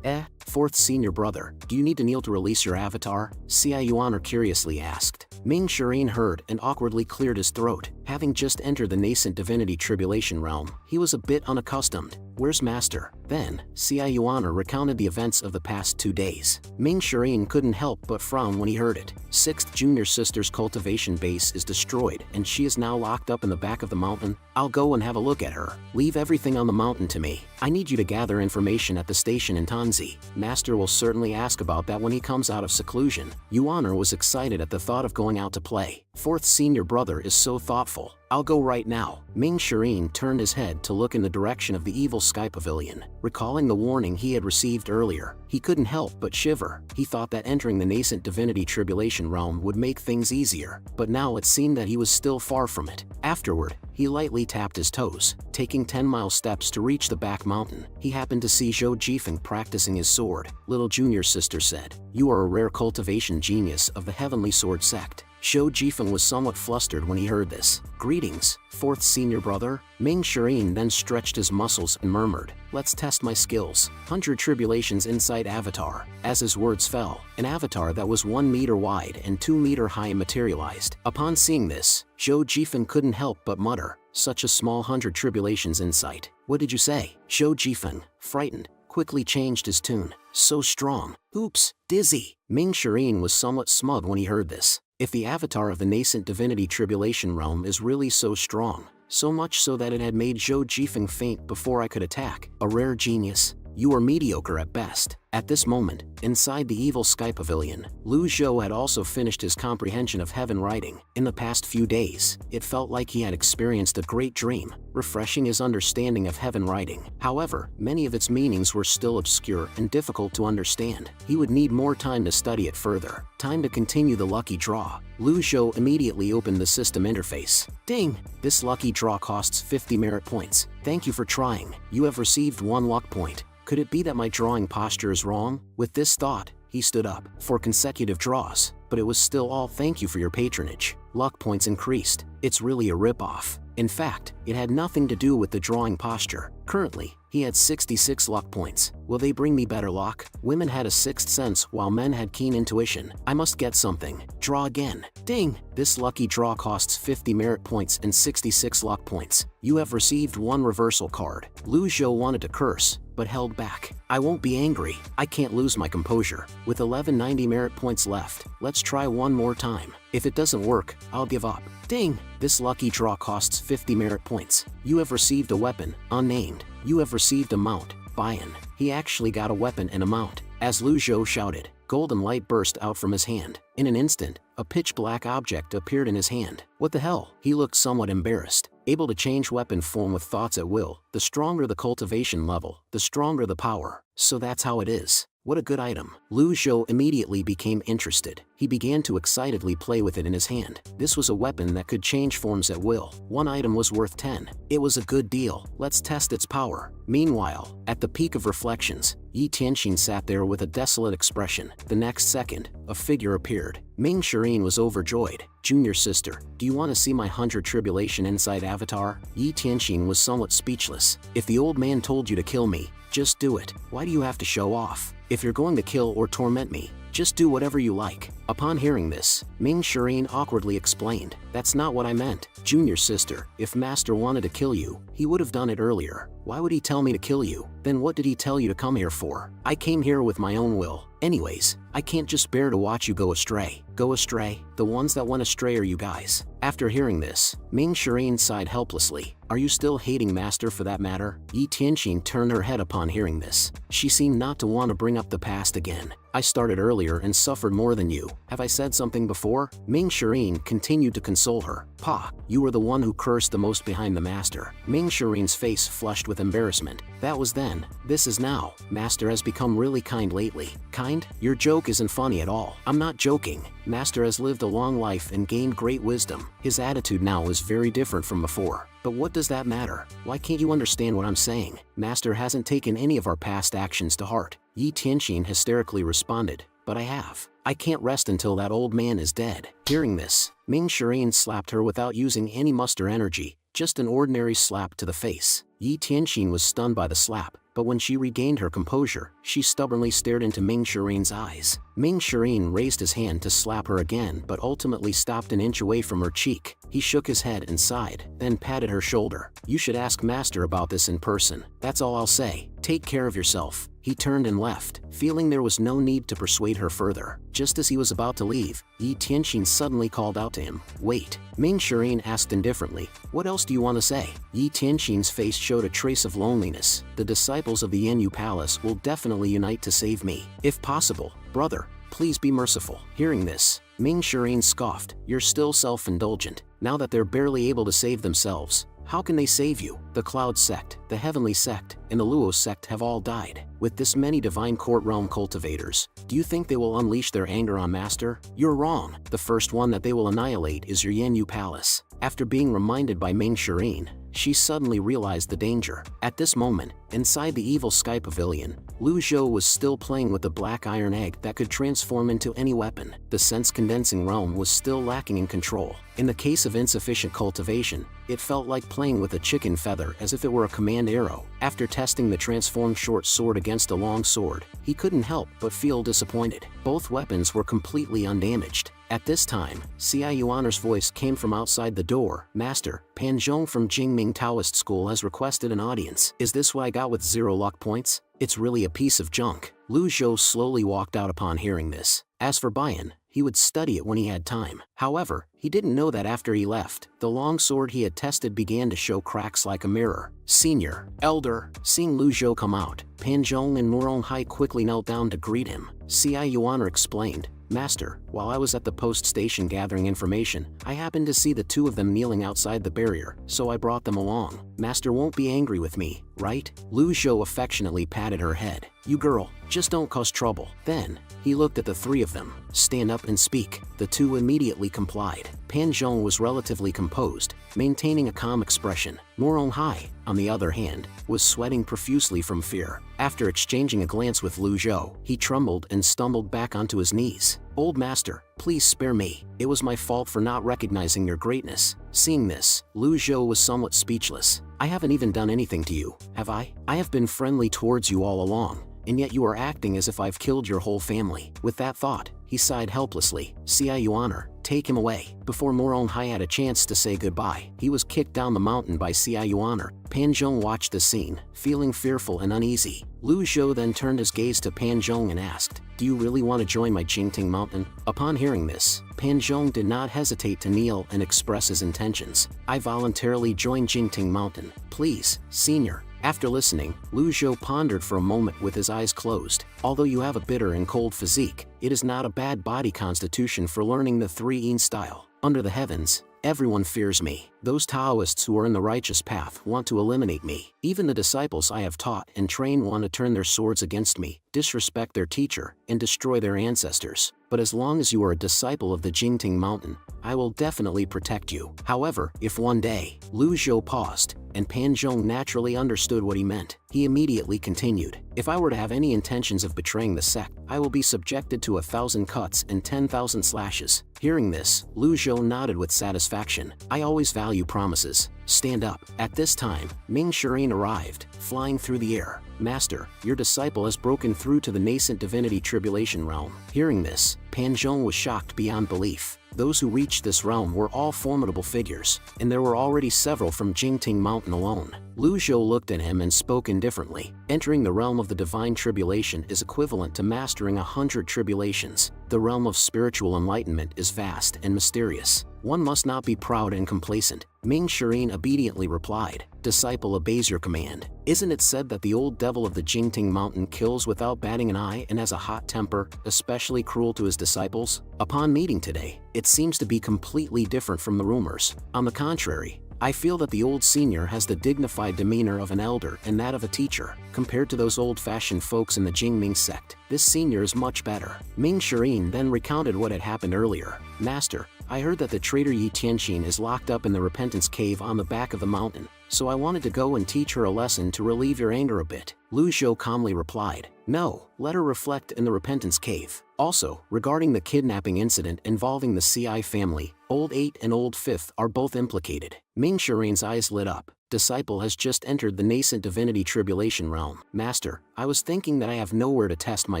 Fourth senior brother, do you need to kneel to release your avatar? Xia Yuaner curiously asked. Ming Shireen heard and awkwardly cleared his throat. Having just entered the nascent divinity tribulation realm, he was a bit unaccustomed. Where's master? Then, Xia Yuaner recounted the events of the past 2 days. Ming Shireen couldn't help but frown when he heard it. 6th junior sister's cultivation base is destroyed and she is now locked up in the back of the mountain. I'll go and have a look at her. Leave everything on the mountain to me. I need you to gather information at the station in Tanzi. Master will certainly ask about that when he comes out of seclusion. Yuaner was excited at the thought of going out to play. 4th senior brother is so thoughtful. I'll go right now. Ming Shireen turned his head to look in the direction of the Evil Sky Pavilion. Recalling the warning he had received earlier, he couldn't help but shiver. He thought that entering the nascent divinity tribulation realm would make things easier, but now it seemed that he was still far from it. Afterward, he lightly tapped his toes, taking 10-mile steps to reach the back mountain. He happened to see Zhou Jifeng practicing his sword. Little junior sister said, "You are a rare cultivation genius of the Heavenly Sword sect." Zhou Jifeng was somewhat flustered when he heard this. Greetings, 4th senior brother. Ming Shireen then stretched his muscles and murmured, let's test my skills. 100 tribulations inside Avatar. As his words fell, an avatar that was 1 meter wide and 2 meter high materialized. Upon seeing this, Zhou Jifeng couldn't help but mutter, such a small 100 tribulations in sight. What did you say? Zhou Jifeng, frightened, quickly changed his tune. So strong. Oops, dizzy. Ming Shireen was somewhat smug when he heard this. If the avatar of the nascent divinity tribulation realm is really so strong, so much so that it had made Zhou Jifeng faint before I could attack, a rare genius, you are mediocre at best. At this moment, inside the Evil Sky Pavilion, Lu Zhou had also finished his comprehension of heaven writing. In the past few days, it felt like he had experienced a great dream, refreshing his understanding of heaven writing. However, many of its meanings were still obscure and difficult to understand. He would need more time to study it further. Time to continue the lucky draw. Lu Zhou immediately opened the system interface. Ding! This lucky draw costs 50 merit points. Thank you for trying. You have received 1 luck point. Could it be that my drawing posture is wrong? With this thought, he stood up for consecutive draws, but it was still all thank you for your patronage. Luck points increased. It's really a ripoff. In fact, it had nothing to do with the drawing posture. Currently, he had 66 luck points. Will they bring me better luck? Women had a 6th sense while men had keen intuition. I must get something. Draw again. Ding! This lucky draw costs 50 merit points and 66 luck points. You have received 1 reversal card. Lu Zhou wanted to curse, but held back. I won't be angry. I can't lose my composure. With 1190 merit points left, let's try one more time. If it doesn't work, I'll give up. Ding! This lucky draw costs 50 merit points. You have received a weapon, unnamed. You have received a mount, buy-in. He actually got a weapon and a mount. As Lu Zhou shouted, golden light burst out from his hand. In an instant, a pitch-black object appeared in his hand. What the hell? He looked somewhat embarrassed. Able to change weapon form with thoughts at will. The stronger the cultivation level, the stronger the power. So that's how it is. What a good item. Lu Zhou immediately became interested. He began to excitedly play with it in his hand. This was a weapon that could change forms at will. 1 item was worth 10. It was a good deal. Let's test its power. Meanwhile, at the peak of reflections, Yi Tianxin sat there with a desolate expression. The next second, a figure appeared. Ming Shireen was overjoyed. Junior sister, do you want to see my 100 tribulation inside Avatar? Yi Tianxin was somewhat speechless. If the old man told you to kill me, just do it. Why do you have to show off? If you're going to kill or torment me, just do whatever you like. Upon hearing this, Ming Shireen awkwardly explained, that's not what I meant. Junior sister, if master wanted to kill you, he would have done it earlier. Why would he tell me to kill you? Then what did he tell you to come here for? I came here with my own will. Anyways, I can't just bear to watch you go astray. Go astray? The ones that went astray are you guys. After hearing this, Ming Shireen sighed helplessly. Are you still hating Master for that matter? Yi Tianqing turned her head upon hearing this. She seemed not to want to bring up the past again. I started earlier and suffered more than you. Have I said something before? Ming Shireen continued to console her. Pa, you were the one who cursed the most behind the Master. Ming Shireen's face flushed with embarrassment. That was then. This is now. Master has become really kind lately. Kind? Your joke isn't funny at all. I'm not joking. Master has lived a long life and gained great wisdom. His attitude now is very different from before. But what does that matter? Why can't you understand what I'm saying? Master hasn't taken any of our past actions to heart. Yi Tianqing hysterically responded. But I have. I can't rest until that old man is dead. Hearing this, Ming Shireen slapped her without using any muster energy, just an ordinary slap to the face. Yi Tianqing was stunned by the slap, but when she regained her composure, she stubbornly stared into Ming Shireen's eyes. Ming Shireen raised his hand to slap her again but ultimately stopped an inch away from her cheek. He shook his head and sighed, then patted her shoulder. You should ask Master about this in person. That's all I'll say. Take care of yourself. He turned and left, feeling there was no need to persuade her further. Just as he was about to leave, Yi Tianqing suddenly called out to him. Wait. Ming Shireen asked indifferently, what else do you want to say? Yi Tianqing's face showed a trace of loneliness. The disciples of the Enyu Palace will definitely unite to save me. If possible, brother, please be merciful. Hearing this, Ming Shireen scoffed. You're still self-indulgent. Now that they're barely able to save themselves, how can they save you? The Cloud Sect, the Heavenly Sect, and the Luo Sect have all died. With this many Divine Court Realm cultivators, do you think they will unleash their anger on Master? You're wrong. The first one that they will annihilate is your Yenyu Palace. After being reminded by Ming Shireen, she suddenly realized the danger. At this moment, inside the evil Sky Pavilion, Lu Zhou was still playing with the black iron egg that could transform into any weapon. The sense-condensing realm was still lacking in control. In the case of insufficient cultivation, it felt like playing with a chicken feather as if it were a command arrow. After testing the transformed short sword against a long sword, he couldn't help but feel disappointed. Both weapons were completely undamaged. At this time, Xia Yuaner's voice came from outside the door. Master, Pan Zhong from Jingming Taoist School has requested an audience. Is this what I got with 0 luck points? It's really a piece of junk. Lu Zhou slowly walked out upon hearing this. As for Bayan, he would study it when he had time. However, he didn't know that after he left, the long sword he had tested began to show cracks like a mirror. Senior, Elder, seeing Lu Zhou come out, Pan Zhong and Murong Hai quickly knelt down to greet him. Xia Yuaner explained, Master, while I was at the post station gathering information, I happened to see the two of them kneeling outside the barrier, so I brought them along. Master won't be angry with me, right? Lu Zhou affectionately patted her head. You girl, just don't cause trouble. Then, he looked at the three of them. Stand up and speak. The two immediately complied. Pan Zhong was relatively composed, maintaining a calm expression. Murong Hai, on the other hand, was sweating profusely from fear. After exchanging a glance with Lu Zhou, he trembled and stumbled back onto his knees. Old Master, please spare me. It was my fault for not recognizing your greatness. Seeing this, Lu Zhou was somewhat speechless. I haven't even done anything to you, have I? I have been friendly towards you all along, and yet you are acting as if I've killed your whole family. With that thought, he sighed helplessly. Xia Yuaner, take him away. Before Murong Hai had a chance to say goodbye, he was kicked down the mountain by Xia Yuaner. Pan Zhong watched the scene, feeling fearful and uneasy. Lu Zhou then turned his gaze to Pan Zhong and asked, do you really want to join my Jingting Mountain? Upon hearing this, Pan Zhong did not hesitate to kneel and express his intentions. I voluntarily join Jingting Mountain. Please, Senior. After listening, Lu Zhou pondered for a moment with his eyes closed. Although you have a bitter and cold physique, it is not a bad body constitution for learning the 3-yin style. Under the heavens, everyone fears me. Those Taoists who are in the righteous path want to eliminate me. Even the disciples I have taught and trained want to turn their swords against me, disrespect their teacher, and destroy their ancestors. But as long as you are a disciple of the Jingting Mountain, I will definitely protect you. However, if one day, Lu Zhou paused, and Pan Zhong naturally understood what he meant. He immediately continued, if I were to have any intentions of betraying the sect, I will be subjected to 1,000 cuts and 10,000 slashes. Hearing this, Lu Zhou nodded with satisfaction. I always value promises. Stand up. At this time, Ming Shireen arrived, flying through the air. Master, your disciple has broken through to the nascent divinity tribulation realm. Hearing this, Pan Zhong was shocked beyond belief. Those who reached this realm were all formidable figures, and there were already several from Jingting Mountain alone. Lu Zhou looked at him and spoke indifferently. Entering the realm of the divine tribulation is equivalent to mastering 100 tribulations. The realm of spiritual enlightenment is vast and mysterious. One must not be proud and complacent. Ming Shirin obediently replied, "Disciple obeys your command. Isn't it said that the old devil of the Jingting Mountain kills without batting an eye and has a hot temper, especially cruel to his disciples? Upon meeting today, it seems to be completely different from the rumors. On the contrary, I feel that the old senior has the dignified demeanor of an elder and that of a teacher. Compared to those old-fashioned folks in the Jingming sect, this senior is much better." Ming Shirin then recounted what had happened earlier. "Master, I heard that the traitor Yi Tianxin is locked up in the Repentance Cave on the back of the mountain, so I wanted to go and teach her a lesson to relieve your anger a bit." Lu Zhou calmly replied, "No, let her reflect in the Repentance Cave." Also, regarding the kidnapping incident involving the CI family, Old 8 and Old 5th are both implicated. Ming Shirin's eyes lit up. Disciple has just entered the nascent divinity tribulation realm. "Master, I was thinking that I have nowhere to test my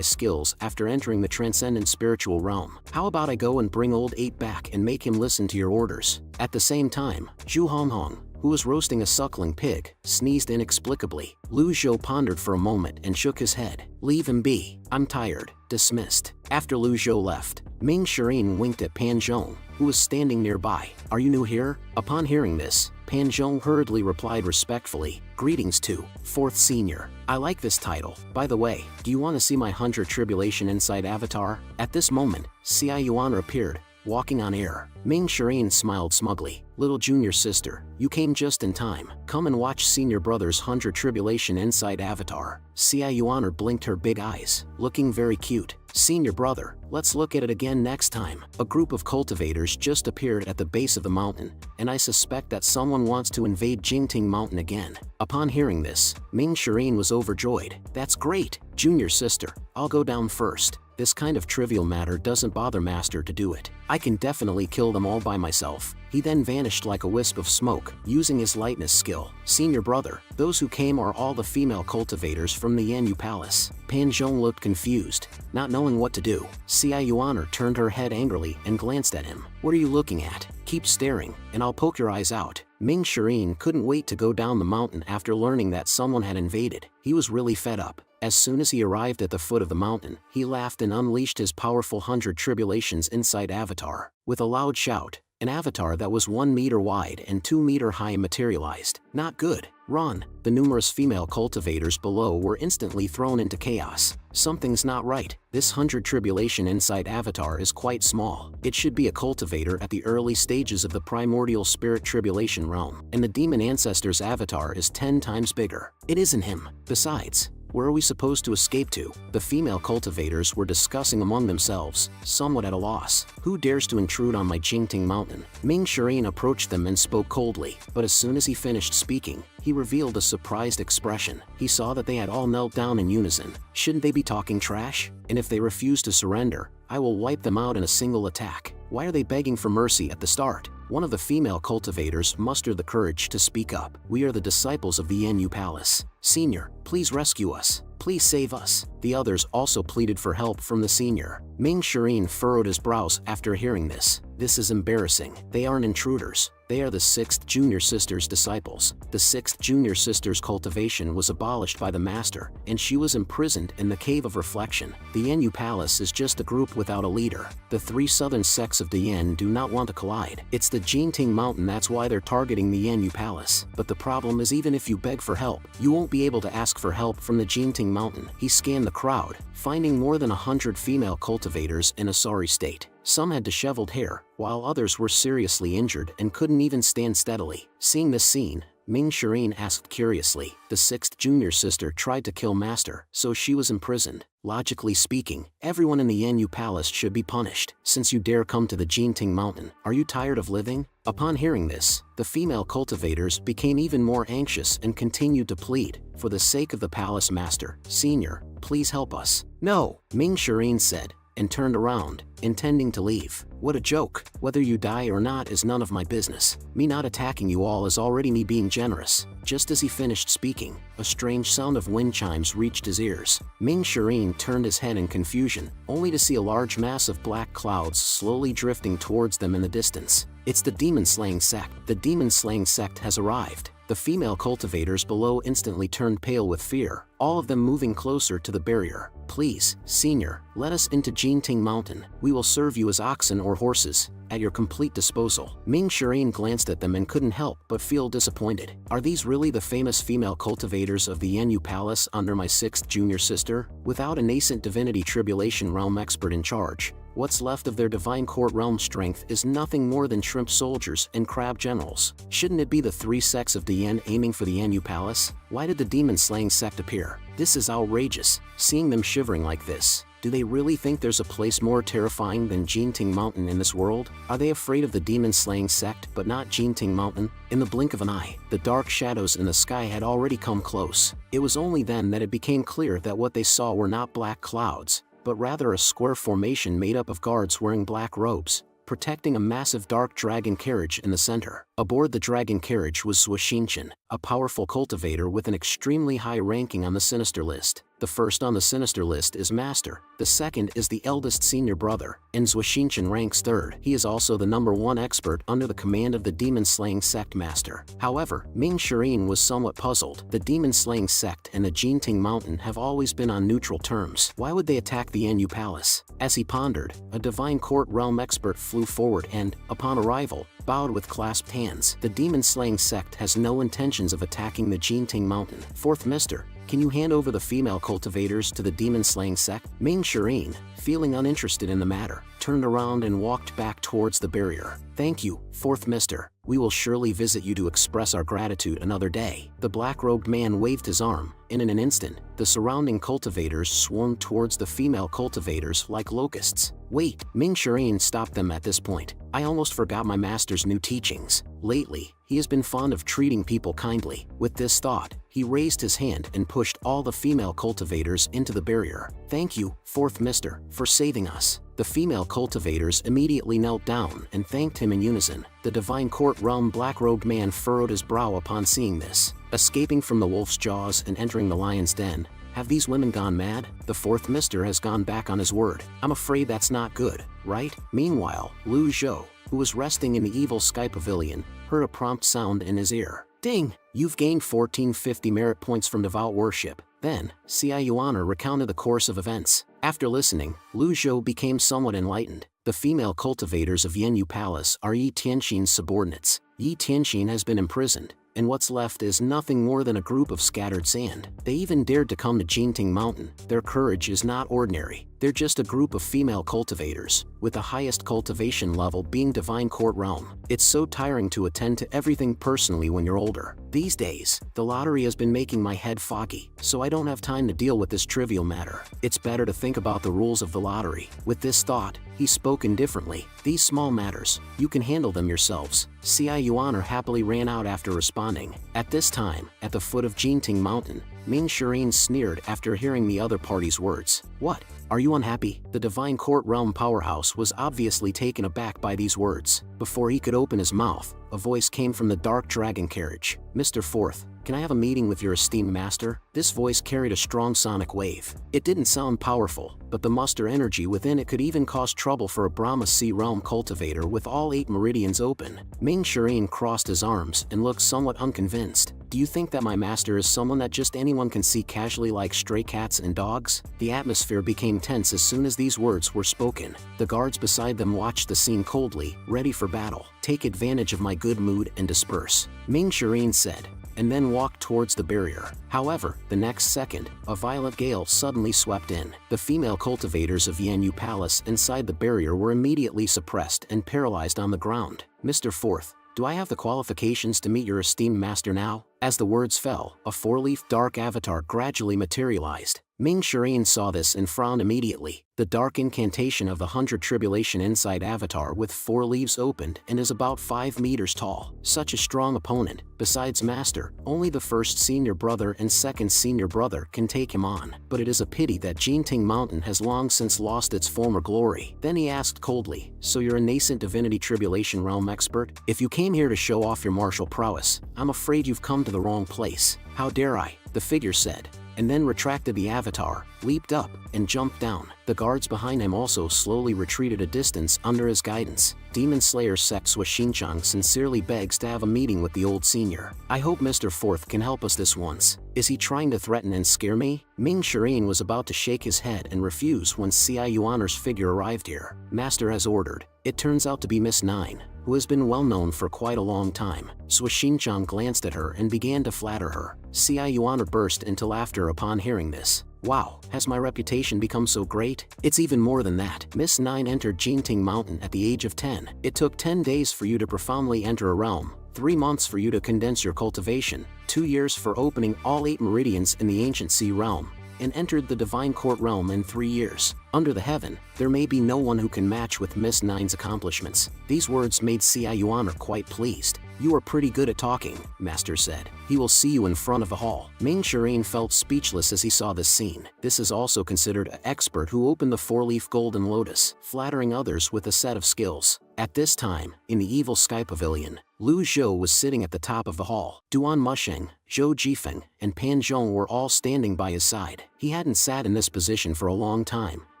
skills after entering the transcendent spiritual realm. How about I go and bring Old 8 back and make him listen to your orders?" At the same time, Zhu Honghong, who was roasting a suckling pig, sneezed inexplicably. Lu Zhou pondered for a moment and shook his head. "Leave him be. I'm tired." Dismissed. After Lu Zhou left, Ming Shirin winked at Pan Zhong, who was standing nearby. "Are you new here?" Upon hearing this, Pan Zhong hurriedly replied respectfully, "Greetings to 4th Senior. I like this title. By the way, do you want to see my 100 Tribulation Inside Avatar?" At this moment, Ci Yuan appeared, walking on air. Ming Shirin smiled smugly. "Little junior sister, you came just in time. Come and watch senior brother's 100 Tribulation Inside Avatar." Ci Yuan blinked her big eyes, looking very cute. "Senior brother, let's look at it again next time." A group of cultivators just appeared at the base of the mountain, and I suspect that someone wants to invade Jingting Mountain again. Upon hearing this, Ming Shirin was overjoyed. "That's great, junior sister. I'll go down first. This kind of trivial matter doesn't bother Master to do it. I can definitely kill them all by myself." He then vanished like a wisp of smoke, using his lightness skill. "Senior brother, those who came are all the female cultivators from the Yanyu Palace." Pan Zhong looked confused, not knowing what to do. Ci Yuan turned her head angrily and glanced at him. "What are you looking at? Keep staring, and I'll poke your eyes out." Ming Shirin couldn't wait to go down the mountain after learning that someone had invaded. He was really fed up. As soon as he arrived at the foot of the mountain, he laughed and unleashed his powerful 100 Tribulations Inside Avatar. With a loud shout, an avatar that was 1 meter wide and 2 meter high materialized. "Not good. Run!" The numerous female cultivators below were instantly thrown into chaos. Something's not right. This 100 Tribulation Inside Avatar is quite small. It should be a cultivator at the early stages of the primordial spirit tribulation realm, and the demon ancestor's avatar is 10 times bigger. It isn't him. Besides, where are we supposed to escape to? The female cultivators were discussing among themselves, somewhat at a loss. "Who dares to intrude on my Jingting Mountain?" Ming Shirin approached them and spoke coldly, but as soon as he finished speaking, he revealed a surprised expression. He saw that they had all knelt down in unison. Shouldn't they be talking trash? And if they refuse to surrender, I will wipe them out in a single attack. Why are they begging for mercy at the start? One of the female cultivators mustered the courage to speak up. "We are the disciples of the Yanyu Palace. Senior, please rescue us. Please save us." The others also pleaded for help from the senior. Ming Shirin furrowed his brows after hearing this. "This is embarrassing. They aren't intruders. They are the 6th Junior Sister's disciples." The 6th Junior Sister's cultivation was abolished by the Master, and she was imprisoned in the Cave of Reflection. The Yanyu Palace is just a group without a leader. The 3 southern sects of the Yan do not want to collide. It's the Jingting Mountain, that's why they're targeting the Yanyu Palace. But the problem is, even if you beg for help, you won't be able to ask for help from the Jingting Mountain. He scanned the crowd, finding more than 100 female cultivators in a sorry state. Some had disheveled hair, while others were seriously injured and couldn't even stand steadily. Seeing this scene, Ming Shirin asked curiously. The 6th Junior Sister tried to kill Master, so she was imprisoned. Logically speaking, everyone in the Yanyu Palace should be punished. Since you dare come to the Jingting Mountain, are you tired of living? Upon hearing this, the female cultivators became even more anxious and continued to plead, "For the sake of the Palace Master, Senior, please help us." "No," Ming Shirin said. and turned around, intending to leave. What a joke. Whether you die or not is none of my business. Me not attacking you all is already me being generous. Just as he finished speaking, a strange sound of wind chimes reached his ears. Ming Shireen turned his head in confusion, only to see a large mass of black clouds slowly drifting towards them in the distance. It's the demon-slaying sect. The demon-slaying sect has arrived. The female cultivators below instantly turned pale with fear, all of them moving closer to the barrier. Please, senior, let us into Jinting Mountain. We will serve you as oxen or horses, at your complete disposal. Ming Shireen glanced at them and couldn't help but feel disappointed. Are these really the famous female cultivators of the Yenyu Palace under my 6th junior sister? Without a nascent divinity tribulation realm expert in charge, what's left of their divine court realm strength is nothing more than shrimp soldiers and crab generals. Shouldn't it be the 3 sects of Dian aiming for the Yenyu Palace? Why did the demon-slaying sect appear? This is outrageous. Seeing them shivering like this. Do they really think there's a place more terrifying than Jinting Mountain in this world? Are they afraid of the demon-slaying sect but not Jinting Mountain? In the blink of an eye, the dark shadows in the sky had already come close. It was only then that it became clear that what they saw were not black clouds, but rather a square formation made up of guards wearing black robes, protecting a massive dark dragon carriage in the center. Aboard the dragon carriage was Zhuxinshan, a powerful cultivator with an extremely high ranking on the Sinister list. The first on the Sinister list is Master, the second is the eldest senior brother, and Zhuxinshan ranks third. He is also the #1 expert under the command of the demon-slaying sect master. However, Ming Shireen was somewhat puzzled. The demon-slaying sect and the Jinting Mountain have always been on neutral terms. Why would they attack the Yenyu Palace? As he pondered, a divine court realm expert flew forward and, upon arrival, bowed with clasped hands. The demon-slaying sect has no intentions of attacking the Jinting Mountain. 4th Mister, can you hand over the female cultivators to the demon-slaying sect? Ming Shireen, feeling uninterested in the matter, turned around and walked back towards the barrier. Thank you, 4th Mister. We will surely visit you to express our gratitude another day. The black-robed man waved his arm. In an instant, the surrounding cultivators swarmed towards the female cultivators like locusts. Wait, Ming Shireen stopped them at this point. I almost forgot my master's new teachings. Lately, he has been fond of treating people kindly. With this thought, he raised his hand and pushed all the female cultivators into the barrier. Thank you, 4th Mister, for saving us. The female cultivators immediately knelt down and thanked him in unison. The divine court realm black-robed man furrowed his brow upon seeing this. Escaping from the wolf's jaws and entering the lion's den, have these women gone mad? The 4th Mister has gone back on his word. I'm afraid that's not good, right? Meanwhile, Lu Zhou, who was resting in the evil sky pavilion, heard a prompt sound in his ear. Ding! You've gained 1450 merit points from devout worship. Then, Xia Yuaner recounted the course of events. After listening, Lu Zhou became somewhat enlightened. The female cultivators of Yenyu Palace are Yi Tianxin's subordinates. Yi Tianxin has been imprisoned, and what's left is nothing more than a group of scattered sand. They even dared to come to Jinting Mountain. Their courage is not ordinary. They're just a group of female cultivators, with the highest cultivation level being Divine Court Realm. It's so tiring to attend to everything personally when you're older. These days, the lottery has been making my head foggy, so I don't have time to deal with this trivial matter. It's better to think about the rules of the lottery. With this thought, he spoke indifferently. These small matters, you can handle them yourselves. Xia Yuaner happily ran out after responding. At this time, at the foot of Jinting Mountain, Ming Shireen sneered after hearing the other party's words. What? Are you unhappy? The Divine Court Realm powerhouse was obviously taken aback by these words. Before he could open his mouth, a voice came from the dark dragon carriage. Mr. Fourth, can I have a meeting with your esteemed master? This voice carried a strong sonic wave. It didn't sound powerful, but the muster energy within it could even cause trouble for a Brahma Sea Realm cultivator with all 8 meridians open. Ming Shireen crossed his arms and looked somewhat unconvinced. Do you think that my master is someone that just anyone can see casually like stray cats and dogs? The atmosphere became tense as soon as these words were spoken. The guards beside them watched the scene coldly, ready for battle. Take advantage of my good mood and disperse, Ming Shireen said, and then walked towards the barrier. However, the next second, a violent gale suddenly swept in. The female cultivators of Yenyu Palace inside the barrier were immediately suppressed and paralyzed on the ground. Mr. Fourth, do I have the qualifications to meet your esteemed master now? As the words fell, a 4-leaf dark avatar gradually materialized. Ming Shireen saw this and frowned immediately. The dark incantation of the 100 Tribulation Inside Avatar with 4 leaves opened and is about 5 meters tall. Such a strong opponent. Besides Master, only the first senior brother and second senior brother can take him on. But it is a pity that Jinting Mountain has long since lost its former glory. Then he asked coldly, "So you're a nascent Divinity Tribulation Realm expert? If you came here to show off your martial prowess, I'm afraid you've come to the wrong place." "How dare I?" the figure said, and then retracted the avatar, leaped up, and jumped down. The guards behind him also slowly retreated a distance under his guidance. Demon Slayer sect Shuxinchan sincerely begs to have a meeting with the old senior. "I hope Mr. Fourth can help us this once. Is he trying to threaten and scare me?" Ming Shireen was about to shake his head and refuse when Xia Yuaner's figure arrived here. "Master has ordered." It turns out to be Miss Nine, who has been well known for quite a long time. Shuxinchan glanced at her and began to flatter her. Xia Yuaner burst into laughter upon hearing this. "Wow, has my reputation become so great? It's even more than that. Miss Nine entered Jinting Mountain at the age of 10. It took 10 days for you to profoundly enter a realm, 3 months for you to condense your cultivation, 2 years for opening all 8 meridians in the Ancient Sea realm, and entered the Divine Court realm in 3 years. Under the heaven, there may be no one who can match with Miss Nine's accomplishments." These words made Xia Yuaner quite pleased. "You are pretty good at talking," Master said. "He will see you in front of the hall." Ming Shireen felt speechless as he saw this scene. This is also considered an expert who opened the 4-leaf golden lotus, flattering others with a set of skills. At this time, in the evil sky pavilion, Lu Zhou was sitting at the top of the hall. Duan Musheng, Zhou Jifeng, and Pan Zhong were all standing by his side. He hadn't sat in this position for a long time,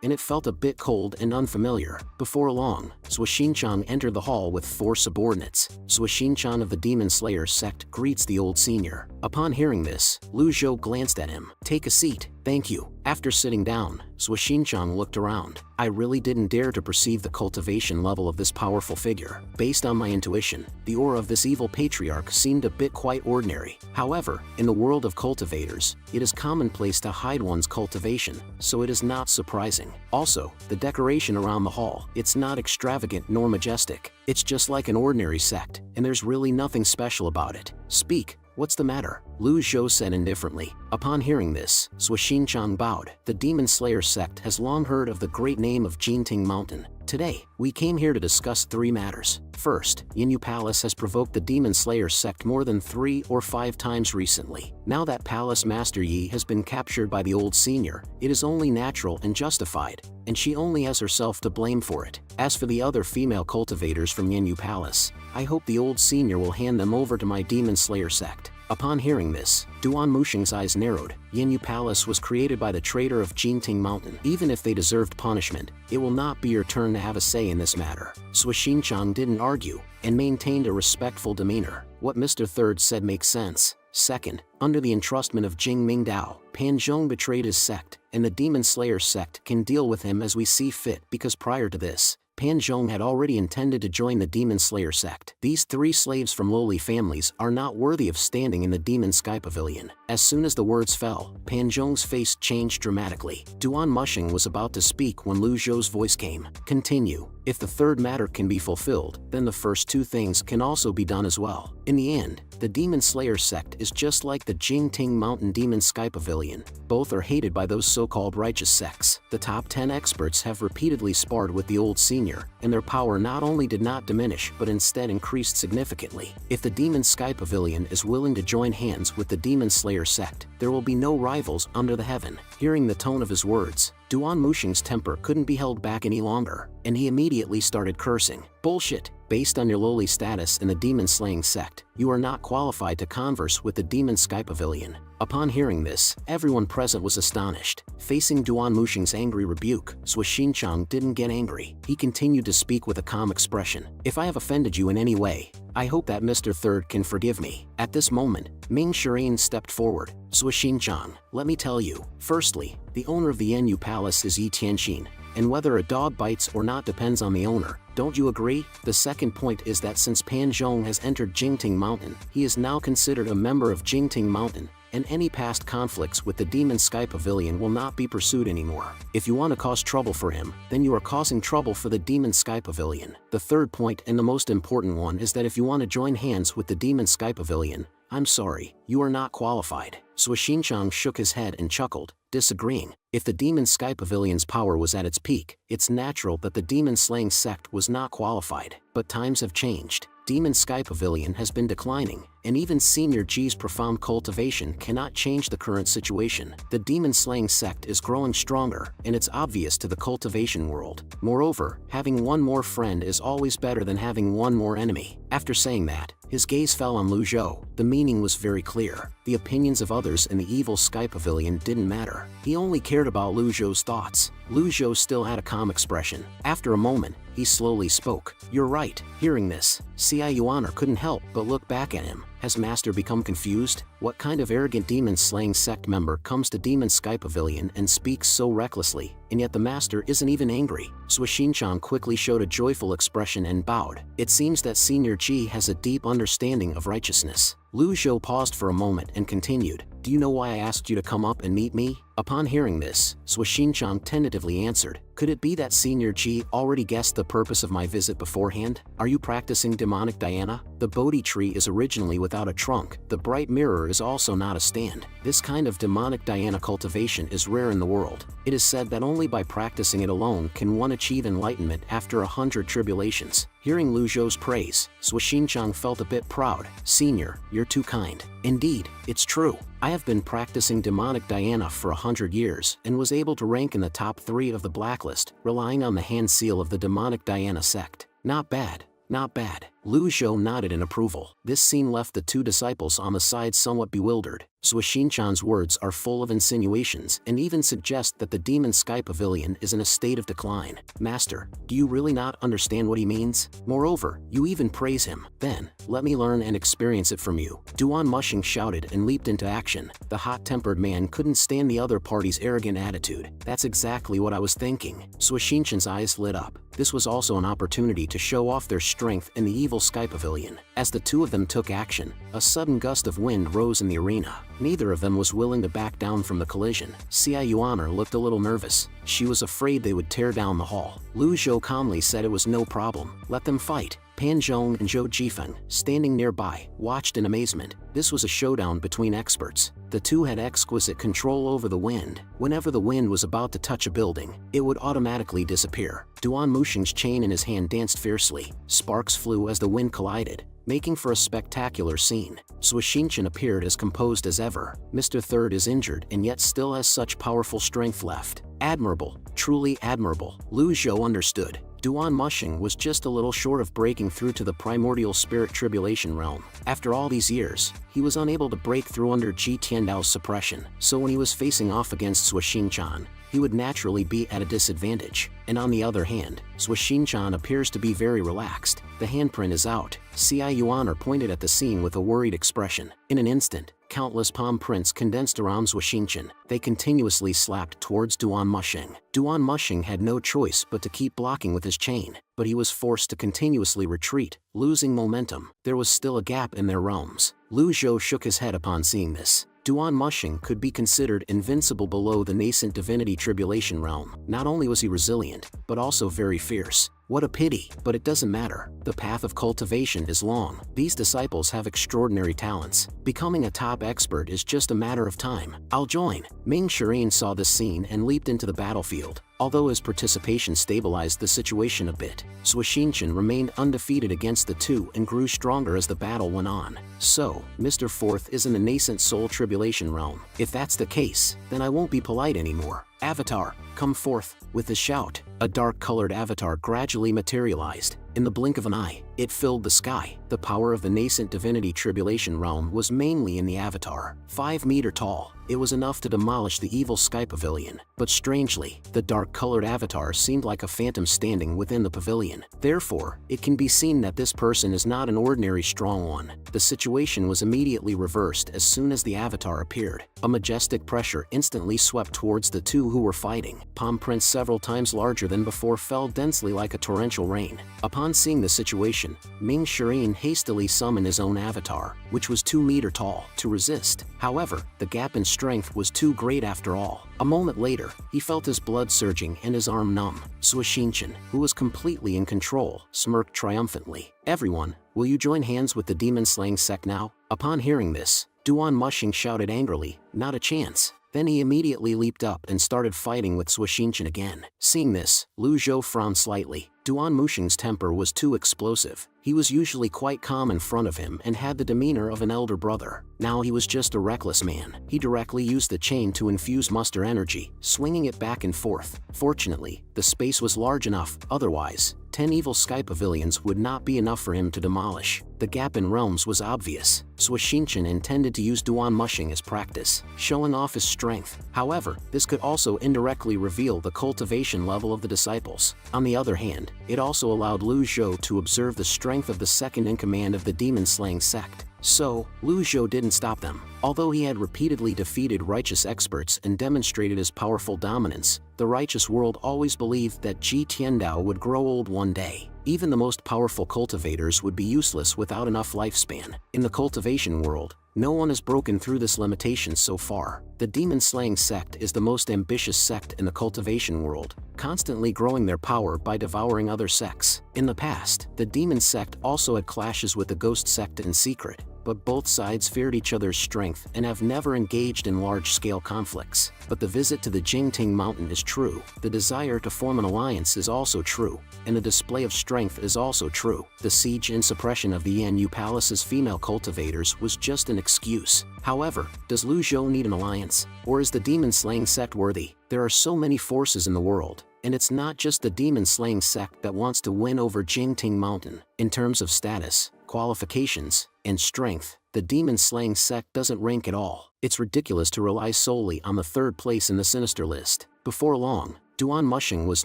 and it felt a bit cold and unfamiliar. Before long, Shuxinchan entered the hall with 4 subordinates. Shuxinchan of the Demon Slayer sect greets the old senior. Upon hearing this, Lu Zhou glanced at him. "Take a seat." "Thank you." After sitting down, Shuxinchan looked around. "I really didn't dare to perceive the cultivation level of this powerful figure. Based on my intuition, the aura of this evil patriarch seemed a bit quite ordinary. However, in the world of cultivators, it is commonplace to hide one's cultivation, so it is not surprising. Also, the decoration around the hall, it's not extravagant nor majestic. It's just like an ordinary sect, and there's really nothing special about it. Speak. What's the matter?" Lu Zhou said indifferently. Upon hearing this, Shuxinchan bowed. The Demon Slayer sect has long heard of the great name of Jinting Mountain. Today, we came here to discuss 3 matters. First, Yinyu Palace has provoked the Demon Slayer sect more than 3 or 5 times recently. Now that Palace Master Yi has been captured by the old senior, it is only natural and justified, and she only has herself to blame for it. As for the other female cultivators from Yinyu Palace, I hope the old senior will hand them over to my Demon Slayer sect. Upon hearing this, Duan Musheng's eyes narrowed. Yinyu Palace was created by the traitor of Jinting Mountain. Even if they deserved punishment, it will not be your turn to have a say in this matter. Shuxinchan didn't argue, and maintained a respectful demeanor. What Mr. Third said makes sense. Second, under the entrustment of Jing Mingdao, Pan Zhong betrayed his sect, and the Demon Slayer sect can deal with him as we see fit because prior to this, Pan Zhong had already intended to join the Demon Slayer sect. These 3 slaves from lowly families are not worthy of standing in the Demon Sky Pavilion. As soon as the words fell, Pan Zhong's face changed dramatically. Duan Musheng was about to speak when Lu Zhou's voice came. "Continue. If the 3rd matter can be fulfilled, then the first 2 things can also be done as well. In the end, the Demon Slayer sect is just like the Jingting Mountain Demon Sky Pavilion. Both are hated by those so-called righteous sects. The top 10 experts have repeatedly sparred with the old senior, and their power not only did not diminish but instead increased significantly. If the Demon Sky Pavilion is willing to join hands with the Demon Slayer sect, there will be no rivals under the heaven." Hearing the tone of his words, Duan Musheng's temper couldn't be held back any longer, and he immediately started cursing. "Bullshit! Based on your lowly status in the demon-slaying sect, you are not qualified to converse with the Demon Sky Pavilion." Upon hearing this, everyone present was astonished. Facing Duan Musheng's angry rebuke, Shuxinchan didn't get angry. He continued to speak with a calm expression. "If I have offended you in any way, I hope that Mr. Third can forgive me." At this moment, Ming Shireen stepped forward. "Shuxinchan, let me tell you. Firstly, the owner of the Yinyu Palace is Yi Tianxin, and whether a dog bites or not depends on the owner. Don't you agree? The second point is that since Pan Zhong has entered Jingting Mountain, he is now considered a member of Jingting Mountain, and any past conflicts with the Demon Sky Pavilion will not be pursued anymore. If you want to cause trouble for him, then you are causing trouble for the Demon Sky Pavilion. The third point and the most important one is that if you want to join hands with the Demon Sky Pavilion, I'm sorry, you are not qualified. Suishinchang shook his head and chuckled, disagreeing. If the Demon Sky Pavilion's power was at its peak, it's natural that the demon-slaying sect was not qualified. But times have changed. Demon Sky Pavilion has been declining, and even Senior G's profound cultivation cannot change the current situation. The demon-slaying sect is growing stronger, and it's obvious to the cultivation world. Moreover, having one more friend is always better than having one more enemy. After saying that, his gaze fell on Lu Zhou. The meaning was very clear. The opinions of others in the evil Sky Pavilion didn't matter. He only cared about Lu Zhou's thoughts. Lu Zhou still had a calm expression. After a moment, he slowly spoke. You're right. Hearing this, CI Yuaner couldn't help but look back at him. Has Master become confused? What kind of arrogant demon-slaying sect member comes to Demon Sky Pavilion and speaks so recklessly, and yet the Master isn't even angry? Suishinchang quickly showed a joyful expression and bowed. It seems that Senior G has a deep understanding of righteousness. Lu Zhou paused for a moment and continued. Do you know why I asked you to come up and meet me? Upon hearing this, Suishinchang tentatively answered. Could it be that Senior G already guessed the purpose of my visit beforehand? Are you practicing demonic Diana? The Bodhi tree is originally without a trunk. The bright mirror is also not a stand. This kind of demonic Diana cultivation is rare in the world. It is said that only by practicing it alone can one achieve enlightenment after 100 tribulations. Hearing Lu Zhou's praise, Suishinchang felt a bit proud. Senior, you're too kind. Indeed, it's true. I have been practicing demonic Diana for 100 years and was able to rank in the top 3 of the blacklist, relying on the hand seal of the demonic Diana sect. Not bad. Not bad. Lu Zhou nodded in approval. This scene left the two disciples on the side somewhat bewildered. Suishinchang's words are full of insinuations and even suggest that the Demon Sky Pavilion is in a state of decline. Master, do you really not understand what he means? Moreover, you even praise him. Then, let me learn and experience it from you. Duan Mushing shouted and leaped into action. The hot-tempered man couldn't stand the other party's arrogant attitude. That's exactly what I was thinking. Suishinchang's eyes lit up. This was also an opportunity to show off their strength in the evil Sky Pavilion. As the two of them took action, a sudden gust of wind rose in the arena. Neither of them was willing to back down from the collision. CI Yuaner looked a little nervous. She was afraid they would tear down the hall. Lu Zhou calmly said it was no problem. Let them fight. Pan Zhong and Zhou Jifeng, standing nearby, watched in amazement. This was a showdown between experts. The two had exquisite control over the wind. Whenever the wind was about to touch a building, it would automatically disappear. Duan Mushing's chain in his hand danced fiercely. Sparks flew as the wind collided, making for a spectacular scene. Suishinchang appeared as composed as ever. Mr. Third is injured and yet still has such powerful strength left. Admirable, truly admirable. Lu Zhou understood. Duan Mushing was just a little short of breaking through to the primordial spirit tribulation realm. After all these years, he was unable to break through under Ji Tiandao's suppression, so when he was facing off against Suishinchang, he would naturally be at a disadvantage. And on the other hand, Suishinchang appears to be very relaxed. The handprint is out. CI Yuaner pointed at the scene with a worried expression. In an instant, countless palm prints condensed around Suishinchang. They continuously slapped towards Duan Mushing. Duan Mushing had no choice but to keep blocking with his chain, but he was forced to continuously retreat, losing momentum. There was still a gap in their realms. Lu Zhou shook his head upon seeing this. Duan Mushing could be considered invincible below the nascent divinity tribulation realm. Not only was he resilient, but also very fierce. What a pity, but it doesn't matter. The path of cultivation is long. These disciples have extraordinary talents. Becoming a top expert is just a matter of time. I'll join. Ming Shirin saw this scene and leaped into the battlefield. Although his participation stabilized the situation a bit, Suishinchang remained undefeated against the two and grew stronger as the battle went on. So, Mr. Fourth is in the nascent soul tribulation realm. If that's the case, then I won't be polite anymore. Avatar, come forth. With a shout, a dark-colored avatar gradually materialized. In the blink of an eye, it filled the sky. The power of the nascent divinity tribulation realm was mainly in the avatar. 5 meters tall, it was enough to demolish the evil Sky Pavilion. But strangely, the dark-colored avatar seemed like a phantom standing within the pavilion. Therefore, it can be seen that this person is not an ordinary strong one. The situation was immediately reversed as soon as the avatar appeared. A majestic pressure instantly swept towards the two who were fighting. Palm prints several times larger than before fell densely like a torrential rain. Upon seeing the situation, Ming Shirin hastily summoned his own avatar, which was 2 meters tall, to resist. However, the gap in strength was too great after all. A moment later, he felt his blood surging and his arm numb. Suishinchang, who was completely in control, smirked triumphantly. Everyone, will you join hands with the demon-slaying sect now? Upon hearing this, Duan Mushing shouted angrily, "Not a chance." Then he immediately leaped up and started fighting with Suishinshin again. Seeing this, Lu Zhou frowned slightly. Duan Mushing's temper was too explosive. He was usually quite calm in front of him and had the demeanor of an elder brother. Now he was just a reckless man. He directly used the chain to infuse muster energy, swinging it back and forth. Fortunately, the space was large enough, otherwise, 10 evil sky pavilions would not be enough for him to demolish. The gap in realms was obvious. Suishinshin intended to use Duan Mushing as practice, showing off his strength. However, this could also indirectly reveal the cultivation level of the disciples. On the other hand, it also allowed Lu Zhou to observe the strength of the second-in-command of the demon-slaying sect. So, Lu Zhou didn't stop them. Although he had repeatedly defeated righteous experts and demonstrated his powerful dominance, the righteous world always believed that Ji Tiandao would grow old one day. Even the most powerful cultivators would be useless without enough lifespan. In the cultivation world, no one has broken through this limitation so far. The demon-slaying sect is the most ambitious sect in the cultivation world, constantly growing their power by devouring other sects. In the past, the demon sect also had clashes with the ghost sect in secret, but both sides feared each other's strength and have never engaged in large-scale conflicts. But the visit to the Jingting Mountain is true, the desire to form an alliance is also true, and the display of strength is also true. The siege and suppression of the Yanyu Palace's female cultivators was just an excuse. However, does Lu Zhou need an alliance? Or is the demon-slaying sect worthy? There are so many forces in the world, and it's not just the demon-slaying sect that wants to win over Jingting Mountain. In terms of status, qualifications, and strength, the demon-slaying sect doesn't rank at all. It's ridiculous to rely solely on the third place in the sinister list. Before long, Duan Mushing was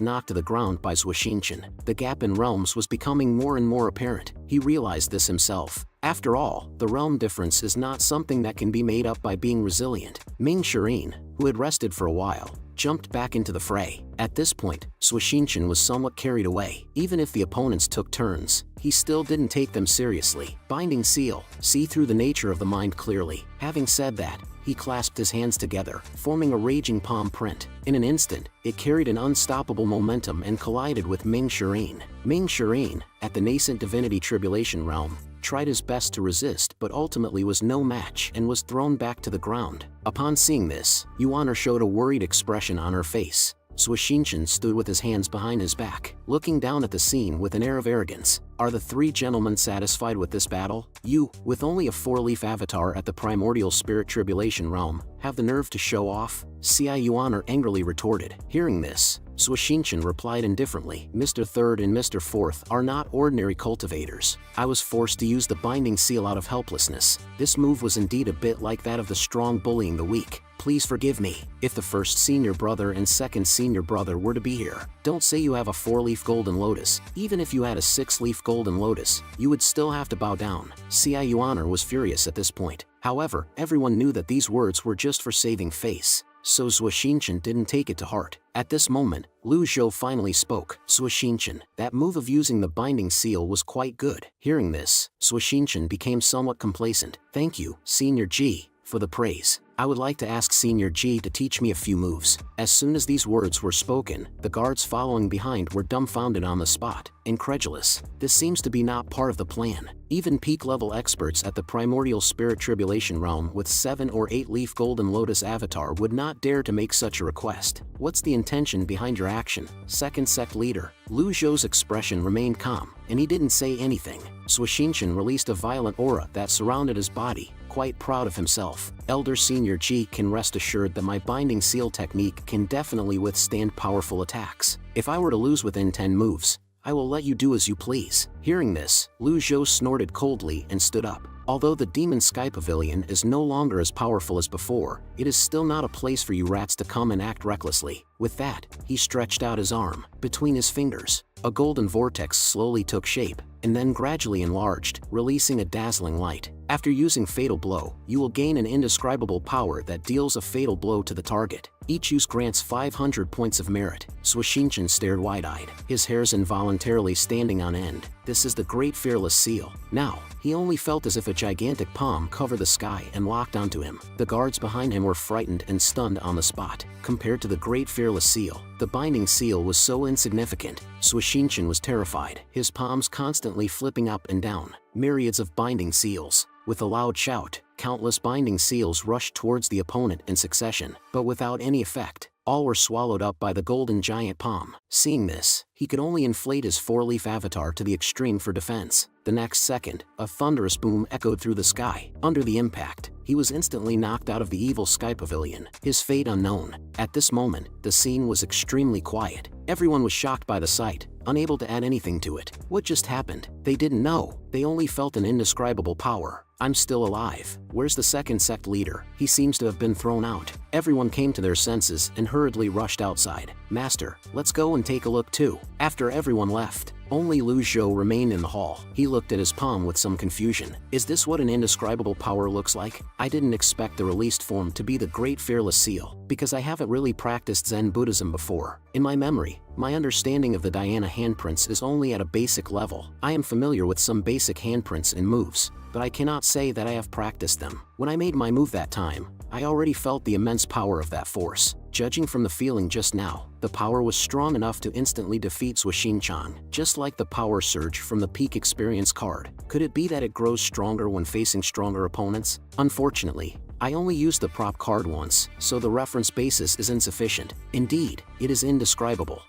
knocked to the ground by Suishinshin. The gap in realms was becoming more and more apparent. He realized this himself. After all, the realm difference is not something that can be made up by being resilient. Ming Shirin, who had rested for a while, jumped back into the fray. At this point, Suishinshin was somewhat carried away. Even if the opponents took turns, he still didn't take them seriously. Binding seal, see through the nature of the mind clearly. Having said that, he clasped his hands together, forming a raging palm print. In an instant, it carried an unstoppable momentum and collided with Ming Shirin. Ming Shirin, at the nascent divinity tribulation realm, tried his best to resist but ultimately was no match and was thrown back to the ground. Upon seeing this, Yuan showed a worried expression on her face. Suishinshin stood with his hands behind his back, looking down at the scene with an air of arrogance. Are the three gentlemen satisfied with this battle? You, with only a 4-leaf avatar at the primordial spirit tribulation realm, have the nerve to show off? Ci Yuan angrily retorted. Hearing this, Suishinshin replied indifferently, Mr. Third and Mr. Fourth are not ordinary cultivators. I was forced to use the binding seal out of helplessness. This move was indeed a bit like that of the strong bullying the weak. Please forgive me. If the first senior brother and second senior brother were to be here, don't say you have a 4-leaf golden lotus. Even if you had a 6-leaf golden lotus, you would still have to bow down. Ci Yuan was furious at this point. However, everyone knew that these words were just for saving face, so Suishinshin didn't take it to heart. At this moment, Lu Zhou finally spoke. Suishinshin, that move of using the binding seal was quite good. Hearing this, Suishinshin became somewhat complacent. Thank you, Senior G, for the praise. I would like to ask Senior G to teach me a few moves. As soon as these words were spoken, the guards following behind were dumbfounded on the spot, incredulous. This seems to be not part of the plan. Even peak-level experts at the primordial spirit tribulation realm with 7 or 8-leaf golden lotus avatar would not dare to make such a request. What's the intention behind your action? Second sect leader. Lu Zhou's expression remained calm, and he didn't say anything. Suishinshin released a violent aura that surrounded his body, quite proud of himself. Elder Senior G can rest assured that my binding seal technique can definitely withstand powerful attacks. If I were to lose within 10 moves, I will let you do as you please. Hearing this, Lu Zhou snorted coldly and stood up. Although the Demon Sky Pavilion is no longer as powerful as before, it is still not a place for you rats to come and act recklessly. With that, he stretched out his arm. Between his fingers, a golden vortex slowly took shape, and then gradually enlarged, releasing a dazzling light. After using Fatal Blow, you will gain an indescribable power that deals a fatal blow to the target. Each use grants 500 points of merit. Suishinshin stared wide-eyed, his hairs involuntarily standing on end. This is the Great Fearless Seal. Now, he only felt as if a gigantic palm covered the sky and locked onto him. The guards behind him were frightened and stunned on the spot. Compared to the Great Fearless Seal, the binding seal was so insignificant. Suishinshin was terrified, his palms constantly flipping up and down. Myriads of binding seals. With a loud shout, countless binding seals rushed towards the opponent in succession, but without any effect. All were swallowed up by the golden giant palm. Seeing this, he could only inflate his four-leaf avatar to the extreme for defense. The next second, a thunderous boom echoed through the sky. Under the impact, he was instantly knocked out of the evil sky pavilion, his fate unknown. At this moment, the scene was extremely quiet. Everyone was shocked by the sight, unable to add anything to it. What just happened? They didn't know. They only felt an indescribable power. I'm still alive. Where's the second sect leader? He seems to have been thrown out. Everyone came to their senses and hurriedly rushed outside. Master, let's go and take a look too. After everyone left, only Lu Zhou remained in the hall. He looked at his palm with some confusion. Is this what an indescribable power looks like? I didn't expect the released form to be the Great Fearless Seal, because I haven't really practiced Zen Buddhism before. In my memory, my understanding of the Dhyana handprints is only at a basic level. I am familiar with some basic handprints and moves, but I cannot say that I have practiced them. When I made my move that time, I already felt the immense power of that force. Judging from the feeling just now, the power was strong enough to instantly defeat Suishin-chan, just like the power surge from the peak experience card. Could it be that it grows stronger when facing stronger opponents? Unfortunately, I only used the prop card once, so the reference basis is insufficient. Indeed, it is indescribable.